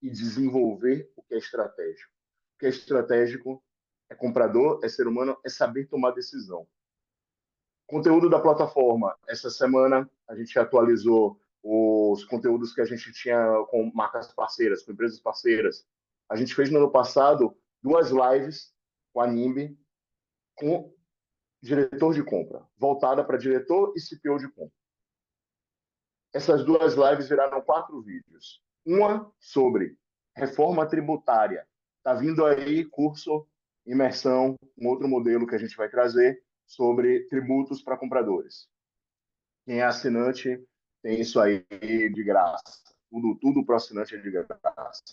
e desenvolver o que é estratégico. O que é estratégico é comprador, é ser humano, é saber tomar decisão. Conteúdo da plataforma. Essa semana a gente atualizou os conteúdos que a gente tinha com marcas parceiras, com empresas parceiras. A gente fez no ano passado 2 lives com a NIMBY, com diretor de compra, voltada para diretor e CPO de compra. Essas 2 lives viraram 4 vídeos. Uma sobre reforma tributária. Está vindo aí curso, imersão, um outro modelo que a gente vai trazer sobre tributos para compradores. Quem é assinante tem isso aí de graça. Tudo para o assinante é de graça.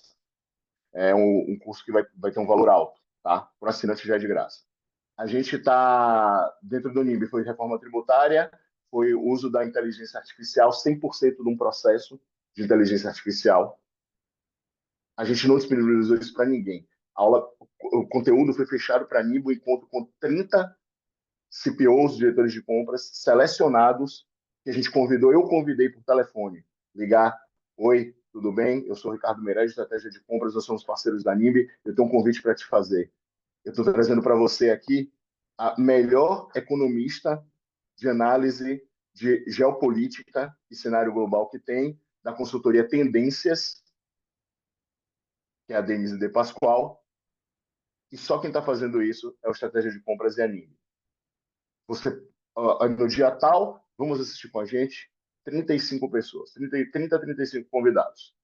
É um curso que vai ter um valor alto, tá? Para o assinante já é de graça. A gente está, dentro do NIMBY, foi reforma tributária, foi o uso da inteligência artificial, 100% de um processo de inteligência artificial. A gente não disponibilizou isso para ninguém. O conteúdo foi fechado para a NIMBY, encontro com 30 CPOs, diretores de compras, selecionados, que a gente convidou, eu convidei por telefone, ligar, oi, tudo bem? Eu sou o Ricardo Meirelles, estratégia de compras, nós somos parceiros da NIMBY, eu tenho um convite para te fazer. Eu estou trazendo para você aqui a melhor economista de análise de geopolítica e cenário global que tem, da consultoria Tendências, que é a Denise De Pascoal, e só quem está fazendo isso é o Estratégia de Compras e a NIMBY. Você, no dia tal, vamos assistir com a gente 35 pessoas, 30 a 35 convidados.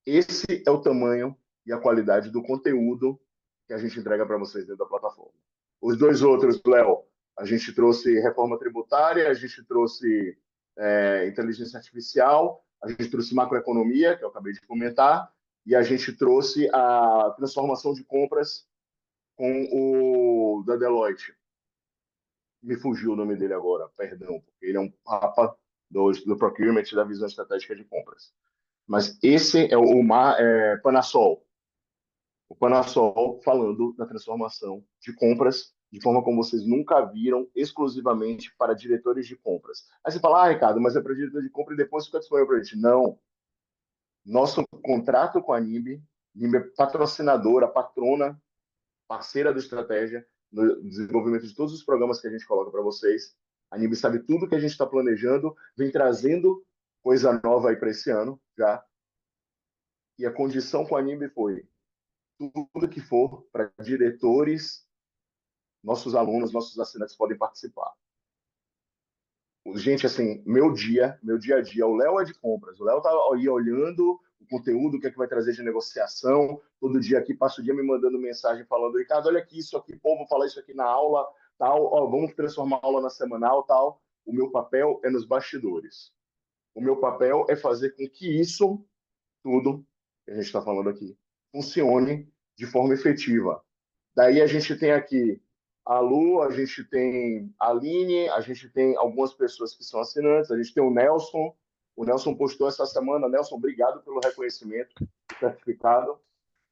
Esse é o tamanho e a qualidade do conteúdo que a gente entrega para vocês dentro da plataforma. Os 2 outros, Léo, a gente trouxe reforma tributária, a gente trouxe inteligência artificial, a gente trouxe macroeconomia, que eu acabei de comentar, e a gente trouxe a transformação de compras com o da Deloitte. Me fugiu o nome dele agora, perdão, porque ele é um papa do procurement da visão estratégica de compras. Mas esse é o Panasol. O Panasol falando da transformação de compras de forma como vocês nunca viram, exclusivamente para diretores de compras. Aí você fala, Ricardo, mas é para diretor de compra e depois fica disponível para a gente. Não. Nosso contrato com a NIMBY é patrocinadora, patrona, parceira da estratégia, no desenvolvimento de todos os programas que a gente coloca para vocês. A NIMBY sabe tudo que a gente está planejando, vem trazendo coisa nova aí para esse ano já. E a condição com a NIMBY foi tudo que for para diretores, nossos alunos, nossos assinantes podem participar. Gente, assim, meu dia a dia, o Léo é de compras, o Léo tá aí olhando o conteúdo, o que é que vai trazer de negociação. Todo dia aqui, passo o dia me mandando mensagem falando, Ricardo, olha aqui, isso aqui, pô, vou falar isso aqui na aula, tal, ó, vamos transformar a aula na semanal, tal. O meu papel é nos bastidores. O meu papel é fazer com que isso, tudo que a gente está falando aqui, funcione de forma efetiva. Daí a gente tem aqui a Lu, a gente tem a Aline, a gente tem algumas pessoas que são assinantes, a gente tem o Nelson. O Nelson postou essa semana. Nelson, obrigado pelo reconhecimento, o certificado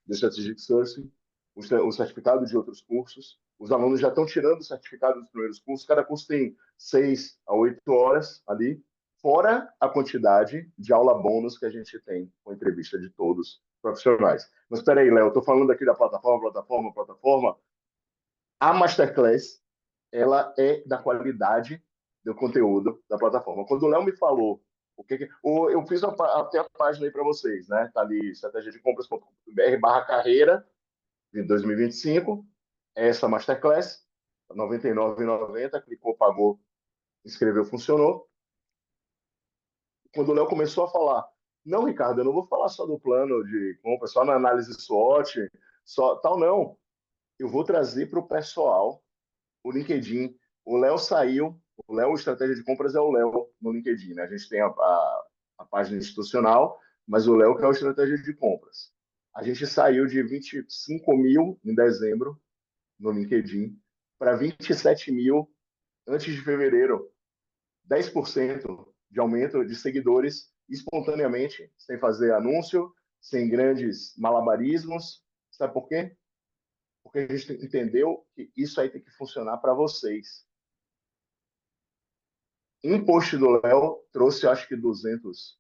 do Strategic Sourcing, o certificado de outros cursos. Os alunos já estão tirando o certificado dos primeiros cursos. Cada curso tem 6 a 8 horas ali, fora a quantidade de aula bônus que a gente tem com entrevista de todos os profissionais. Mas espera aí, Léo, eu estou falando aqui da plataforma. A Masterclass, ela é da qualidade do conteúdo da plataforma. Quando o Léo me falou eu fiz até a página aí para vocês, né? Tá ali, estratégia de compras.br/carreira de 2025. Essa Masterclass, R$ 99,90, clicou, pagou, inscreveu, funcionou. Quando o Léo começou a falar, não, Ricardo, eu não vou falar só do plano de compra, só na análise SWOT, só tal, não. Eu vou trazer para o pessoal o LinkedIn. O Léo saiu, o Léo, estratégia de compras é o Léo no LinkedIn, né? A gente tem a página institucional, mas o Léo que é o estratégia de compras. A gente saiu de 25 mil em dezembro no LinkedIn para 27 mil antes de fevereiro. 10% de aumento de seguidores espontaneamente, sem fazer anúncio, sem grandes malabarismos. Sabe por quê? Porque a gente entendeu que isso aí tem que funcionar para vocês. Um post do Léo trouxe, acho que 200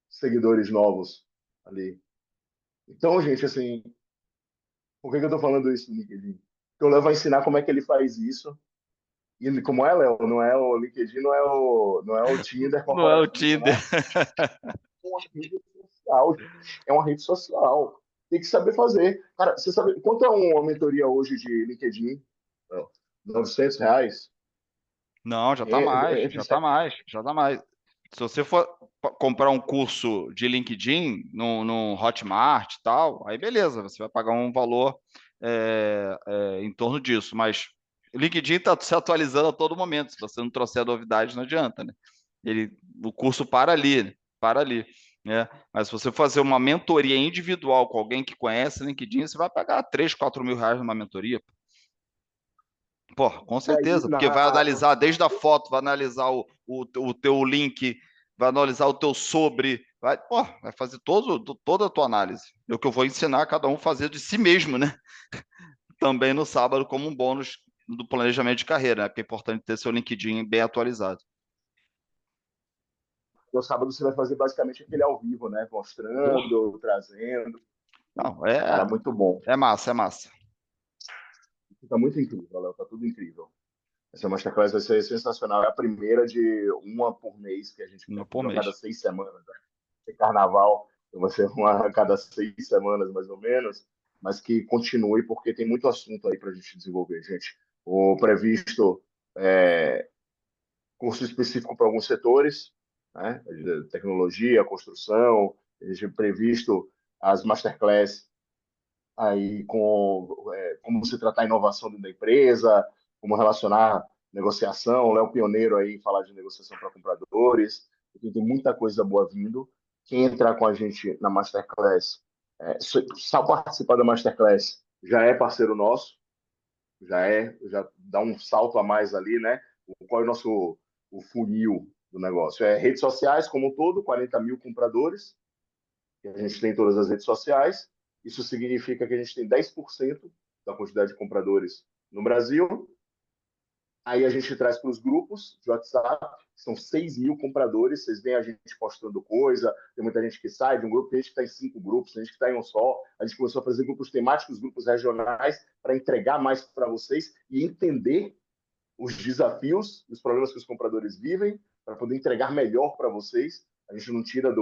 seguidores novos ali. Então, gente, assim, por que eu tô falando isso no LinkedIn? Porque o Léo vai ensinar como é que ele faz isso. E como é, Léo? Não é o LinkedIn, não é o Tinder Não é o corporativo, Tinder. né? É uma rede social, gente. É uma rede social. Tem que saber fazer. Cara, você sabe quanto é uma mentoria hoje de LinkedIn? Não, R$ 900? Não, já tá mais, Entre já tá mais, já tá mais. Se você for comprar um curso de LinkedIn no Hotmart e tal, aí beleza, você vai pagar um valor em torno disso. Mas o LinkedIn está se atualizando a todo momento. Se você não trouxer novidade, não adianta, né? O curso para ali, né? Para ali, né? Mas se você fazer uma mentoria individual com alguém que conhece LinkedIn, você vai pagar 3, 4 mil reais numa mentoria. Pô, com E aí, certeza, porque vai analisar desde a foto, vai analisar o teu link, vai analisar o teu sobre, vai fazer toda a tua análise. É o que eu vou ensinar cada um a fazer de si mesmo, né? Também no sábado, como um bônus do planejamento de carreira, né? Porque é importante ter seu LinkedIn bem atualizado. no sábado você vai fazer basicamente aquele ao vivo, né? Porra, Mostrando, trazendo. não, Cara, muito bom. é massa, é massa. Tá muito incrível, Léo. Tá tudo incrível. Essa Masterclass vai ser sensacional. É a primeira de uma por mês que a gente Uma por uma a cada mês. 6 semanas. Né? Tem carnaval, então vai ser uma a cada 6 semanas, mais ou menos. Mas que continue, porque tem muito assunto aí para a gente desenvolver, gente. O previsto é, curso específico para alguns setores, né? Tecnologia, construção, a gente previsto as masterclass aí com como se tratar a inovação dentro da empresa, como relacionar negociação, Léo pioneiro aí em falar de negociação para compradores, então, tem muita coisa boa vindo. Quem entrar com a gente na Masterclass, só participar da Masterclass já é parceiro nosso, já dá um salto a mais ali, né? Qual é o funil do negócio? É redes sociais como um todo, 40 mil compradores, que a gente tem em todas as redes sociais. Isso significa que a gente tem 10% da quantidade de compradores no Brasil. Aí a gente traz para os grupos de WhatsApp, que são 6 mil compradores. Vocês veem a gente postando coisa, tem muita gente que sai de um grupo, tem gente que está em 5 grupos, tem gente que está em um só. A gente começou a fazer grupos temáticos, grupos regionais, para entregar mais para vocês e entender os desafios, os problemas que os compradores vivem, para poder entregar melhor para vocês. A gente não tira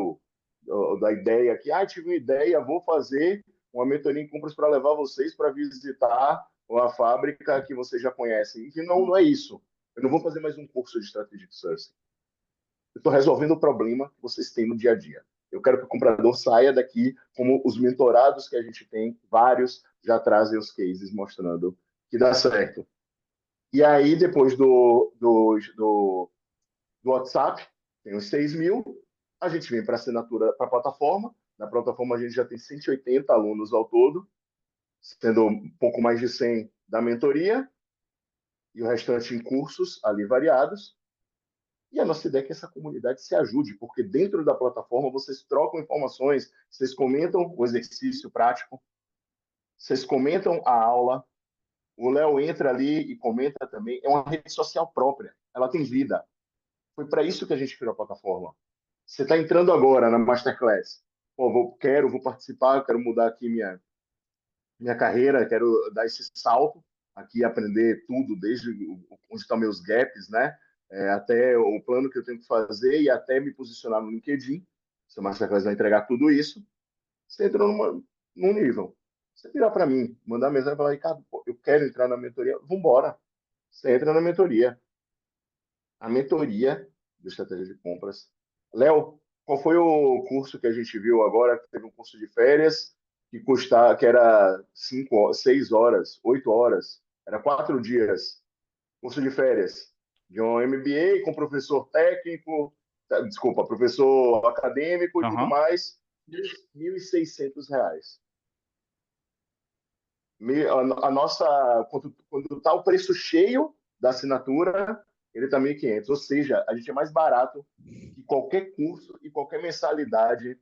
da ideia que, tive uma ideia, vou fazer uma mentoria em compras para levar vocês para visitar uma fábrica que vocês já conhecem. E não é isso. Eu não vou fazer mais um curso de Strategic Sourcing. Eu estou resolvendo o problema que vocês têm no dia a dia. Eu quero que o comprador saia daqui como os mentorados que a gente tem, vários já trazem os cases mostrando que dá certo. E aí, depois do WhatsApp, tem os 6 mil, a gente vem para a assinatura, para a plataforma. Na plataforma, a gente já tem 180 alunos ao todo, sendo um pouco mais de 100 da mentoria, e o restante em cursos ali variados. E a nossa ideia é que essa comunidade se ajude, porque dentro da plataforma vocês trocam informações, vocês comentam o exercício prático, vocês comentam a aula, o Léo entra ali e comenta também. É uma rede social própria, ela tem vida. Foi para isso que a gente criou a plataforma. Você está entrando agora na Masterclass. Pô, vou participar, quero mudar aqui minha carreira, quero dar esse salto aqui, aprender tudo, desde onde estão meus gaps, né? Até o plano que eu tenho que fazer e até me posicionar no LinkedIn. Essa Masterclass vai entregar tudo isso. Você entrou num nível. Você virar para mim, mandar mensagem e falar, Ricardo, pô, eu quero entrar na mentoria. Vamos embora. Você entra na mentoria. A mentoria de estratégia de compras. Léo, qual foi o curso que a gente viu agora? Que teve um curso de férias que era 6 horas, 8 horas, era 4 dias. Curso de férias de um MBA com professor técnico, desculpa, professor acadêmico e tudo Aham. mais, R$ 1.600. A nossa, quando está o preço cheio da assinatura, ele está 1.500. Ou seja, a gente é mais barato que qualquer curso e qualquer mensalidade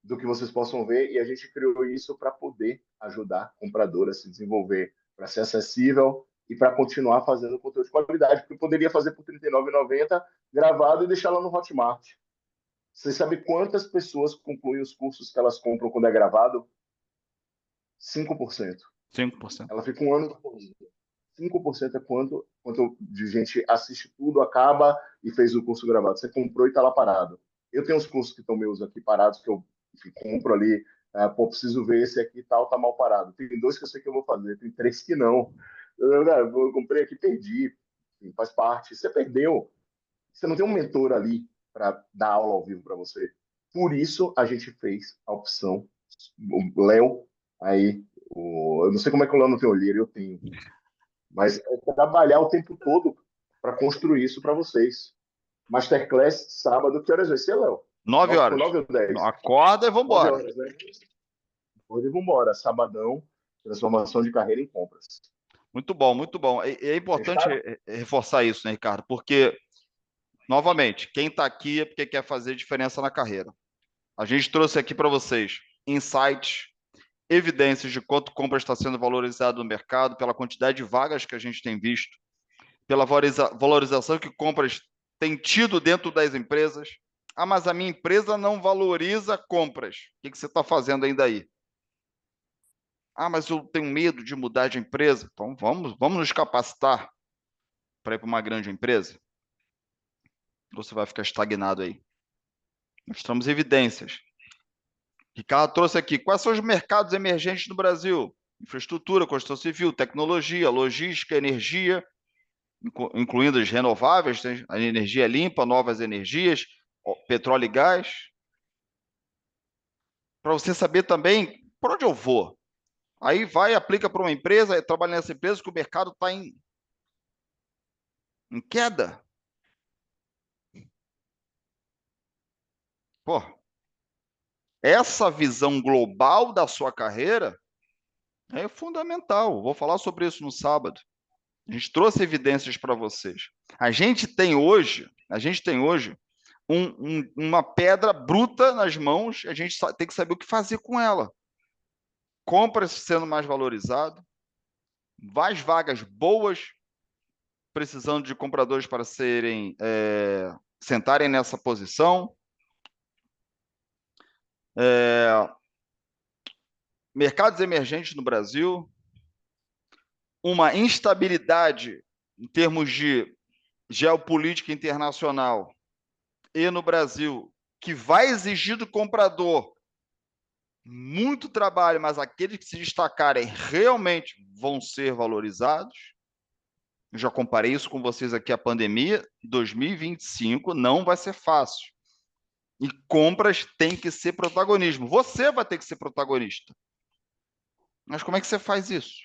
do que vocês possam ver. E a gente criou isso para poder ajudar o comprador a se desenvolver, para ser acessível e para continuar fazendo conteúdo de qualidade. Porque eu poderia fazer por R$ 39,90 gravado e deixar lá no Hotmart. Você sabe quantas pessoas concluem os cursos que elas compram quando é gravado? 5%. 5%. Ela fica um ano depois. 5% é quanto de gente assiste tudo, acaba e fez o curso gravado. Você comprou e está lá parado. Eu tenho os cursos que estão meus aqui parados, que eu compro ali. Pô, preciso ver esse aqui e tal, tá mal parado. Tem 2 que eu sei que eu vou fazer, tem 3 que não. Eu comprei aqui, perdi. Enfim, faz parte. Você perdeu. Você não tem um mentor ali para dar aula ao vivo para você. Por isso, a gente fez a opção. O Léo, aí, eu não sei como é que o Léo não tem olheiro, eu tenho. Mas é trabalhar o tempo todo para construir isso para vocês. Masterclass sábado, que horas vai ser, Léo? 9 Foi horas. 9 ou 10? Acorda e 9 vambora. horas, né? Hoje vamos embora. Sabadão, transformação de carreira em compras. Muito bom, muito bom. É importante Fechado? reforçar isso, né, Ricardo? Porque, novamente, quem está aqui é porque quer fazer diferença na carreira. A gente trouxe aqui para vocês insights, evidências de quanto compra está sendo valorizado no mercado, pela quantidade de vagas que a gente tem visto, pela valorização que compras têm tido dentro das empresas. Ah, mas a minha empresa não valoriza compras. O que você está fazendo ainda aí? Ah, mas eu tenho medo de mudar de empresa. Então vamos nos capacitar para ir para uma grande empresa? Ou você vai ficar estagnado aí? Mostramos evidências. Ricardo trouxe aqui. Quais são os mercados emergentes no Brasil? Infraestrutura, construção civil, tecnologia, logística, energia, incluindo as renováveis, né? A energia limpa, novas energias, petróleo e gás. Para você saber também por onde eu vou. Aí vai, aplica para uma empresa, trabalha nessa empresa que o mercado está em queda. Pô, essa visão global da sua carreira é fundamental. Vou falar sobre isso no sábado. A gente trouxe evidências para vocês. A gente tem hoje uma pedra bruta nas mãos, a gente tem que saber o que fazer com ela. Compras sendo mais valorizado, mais vagas boas, precisando de compradores para sentarem nessa posição. Mercados emergentes no Brasil, uma instabilidade em termos de geopolítica internacional e no Brasil, que vai exigir do comprador muito trabalho, mas aqueles que se destacarem realmente vão ser valorizados. Eu já comparei isso com vocês aqui, a pandemia 2025 não vai ser fácil. E compras tem que ser protagonismo. Você vai ter que ser protagonista. Mas como é que você faz isso?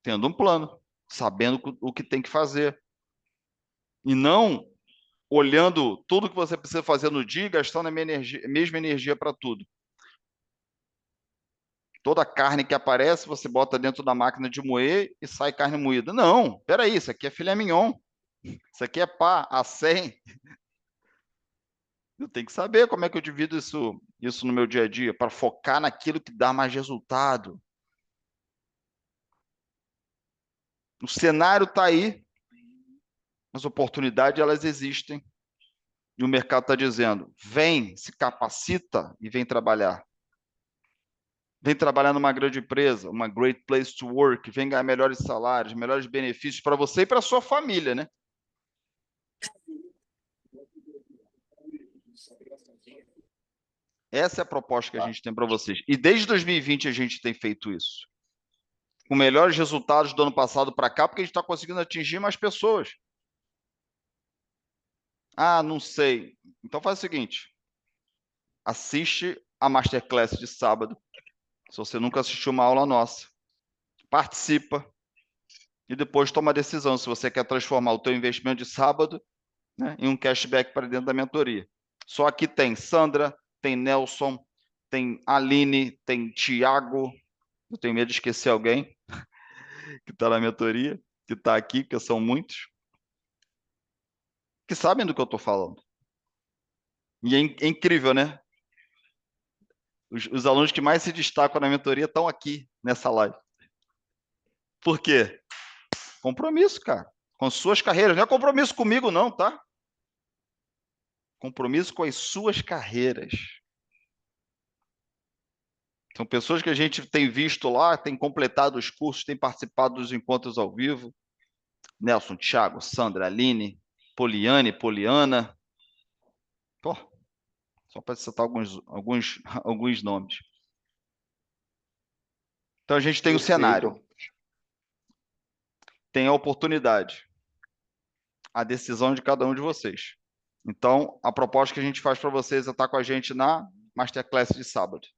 Tendo um plano, sabendo o que tem que fazer. E não olhando tudo que você precisa fazer no dia e gastando a mesma energia para tudo. Toda carne que aparece, você bota dentro da máquina de moer e sai carne moída. Não, peraí, isso aqui é filé mignon. Isso aqui é pá, a 100. Eu tenho que saber como é que eu divido isso no meu dia a dia, para focar naquilo que dá mais resultado. O cenário está aí, as oportunidades elas existem. E o mercado está dizendo, vem, se capacita e vem trabalhar. Vem trabalhar numa grande empresa, uma great place to work, vem ganhar melhores salários, melhores benefícios para você e para a sua família, né? Essa é a proposta que a gente tem para vocês. E desde 2020 a gente tem feito isso. Com melhores resultados do ano passado para cá, porque a gente está conseguindo atingir mais pessoas. Ah, não sei. Então faz o seguinte: assiste a Masterclass de sábado, se você nunca assistiu uma aula nossa. Participa e depois toma a decisão se você quer transformar o teu investimento de sábado, né, em um cashback para dentro da mentoria. Só aqui tem Sandra, tem Nelson, tem Aline, tem Tiago. Eu tenho medo de esquecer alguém que está na mentoria, que está aqui, que são muitos, que sabem do que eu estou falando. E é incrível, né? Os alunos que mais se destacam na mentoria estão aqui nessa live. Por quê? Compromisso, cara. Com suas carreiras. Não é compromisso comigo, não, tá? Compromisso com as suas carreiras. São pessoas que a gente tem visto lá, tem completado os cursos, tem participado dos encontros ao vivo. Nelson, Thiago, Sandra, Aline, Poliane, Poliana. Pô, só para citar alguns nomes. Então a gente tem o cenário, Perfeito. tem a oportunidade, a decisão de cada um de vocês. Então, a proposta que a gente faz para vocês é estar com a gente na Masterclass de sábado,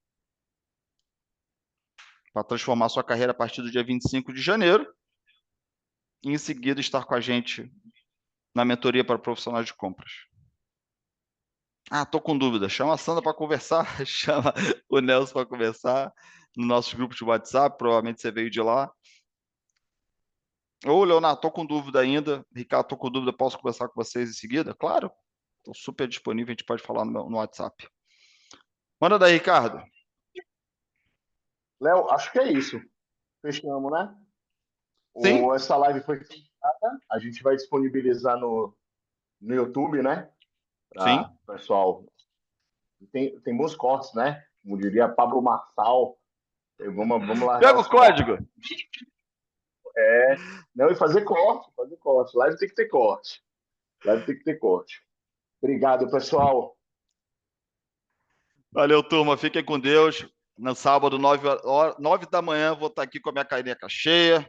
para transformar sua carreira a partir do dia 25 de janeiro, e em seguida estar com a gente na mentoria para profissionais de compras. Ah, estou com dúvida. Chama a Sandra para conversar, chama o Nelson para conversar no nosso grupo de WhatsApp, provavelmente você veio de lá. Ô, Leonardo, estou com dúvida ainda. Ricardo, estou com dúvida, posso conversar com vocês em seguida? Claro, estou super disponível, a gente pode falar no WhatsApp. Manda daí, Ricardo. Léo, acho que é isso. Fechamos, né? Sim, Essa live foi fechada. A gente vai disponibilizar no YouTube, né? sim. Para o pessoal. Tem bons cortes, né? Como diria Pablo Marçal. Vamos largar Pega o os cortes. código. Não, e fazer corte, fazer corte. Live tem que ter corte. Live tem que ter corte. Obrigado, pessoal. Valeu, turma. Fiquem com Deus. No sábado, 9 da manhã, vou estar aqui com a minha caneca cheia,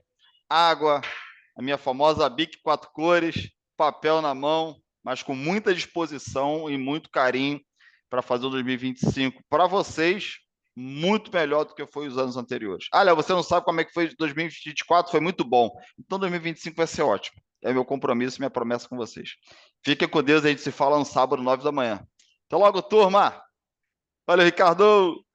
água, a minha famosa Bic 4 cores, papel na mão, mas com muita disposição e muito carinho para fazer o 2025 para vocês, muito melhor do que foi os anos anteriores. Léo, você não sabe como é que foi 2024? Foi muito bom. Então 2025 vai ser ótimo. É meu compromisso e minha promessa com vocês. Fiquem com Deus, a gente se fala no sábado, 9 da manhã. Até logo, turma! Valeu, Ricardo!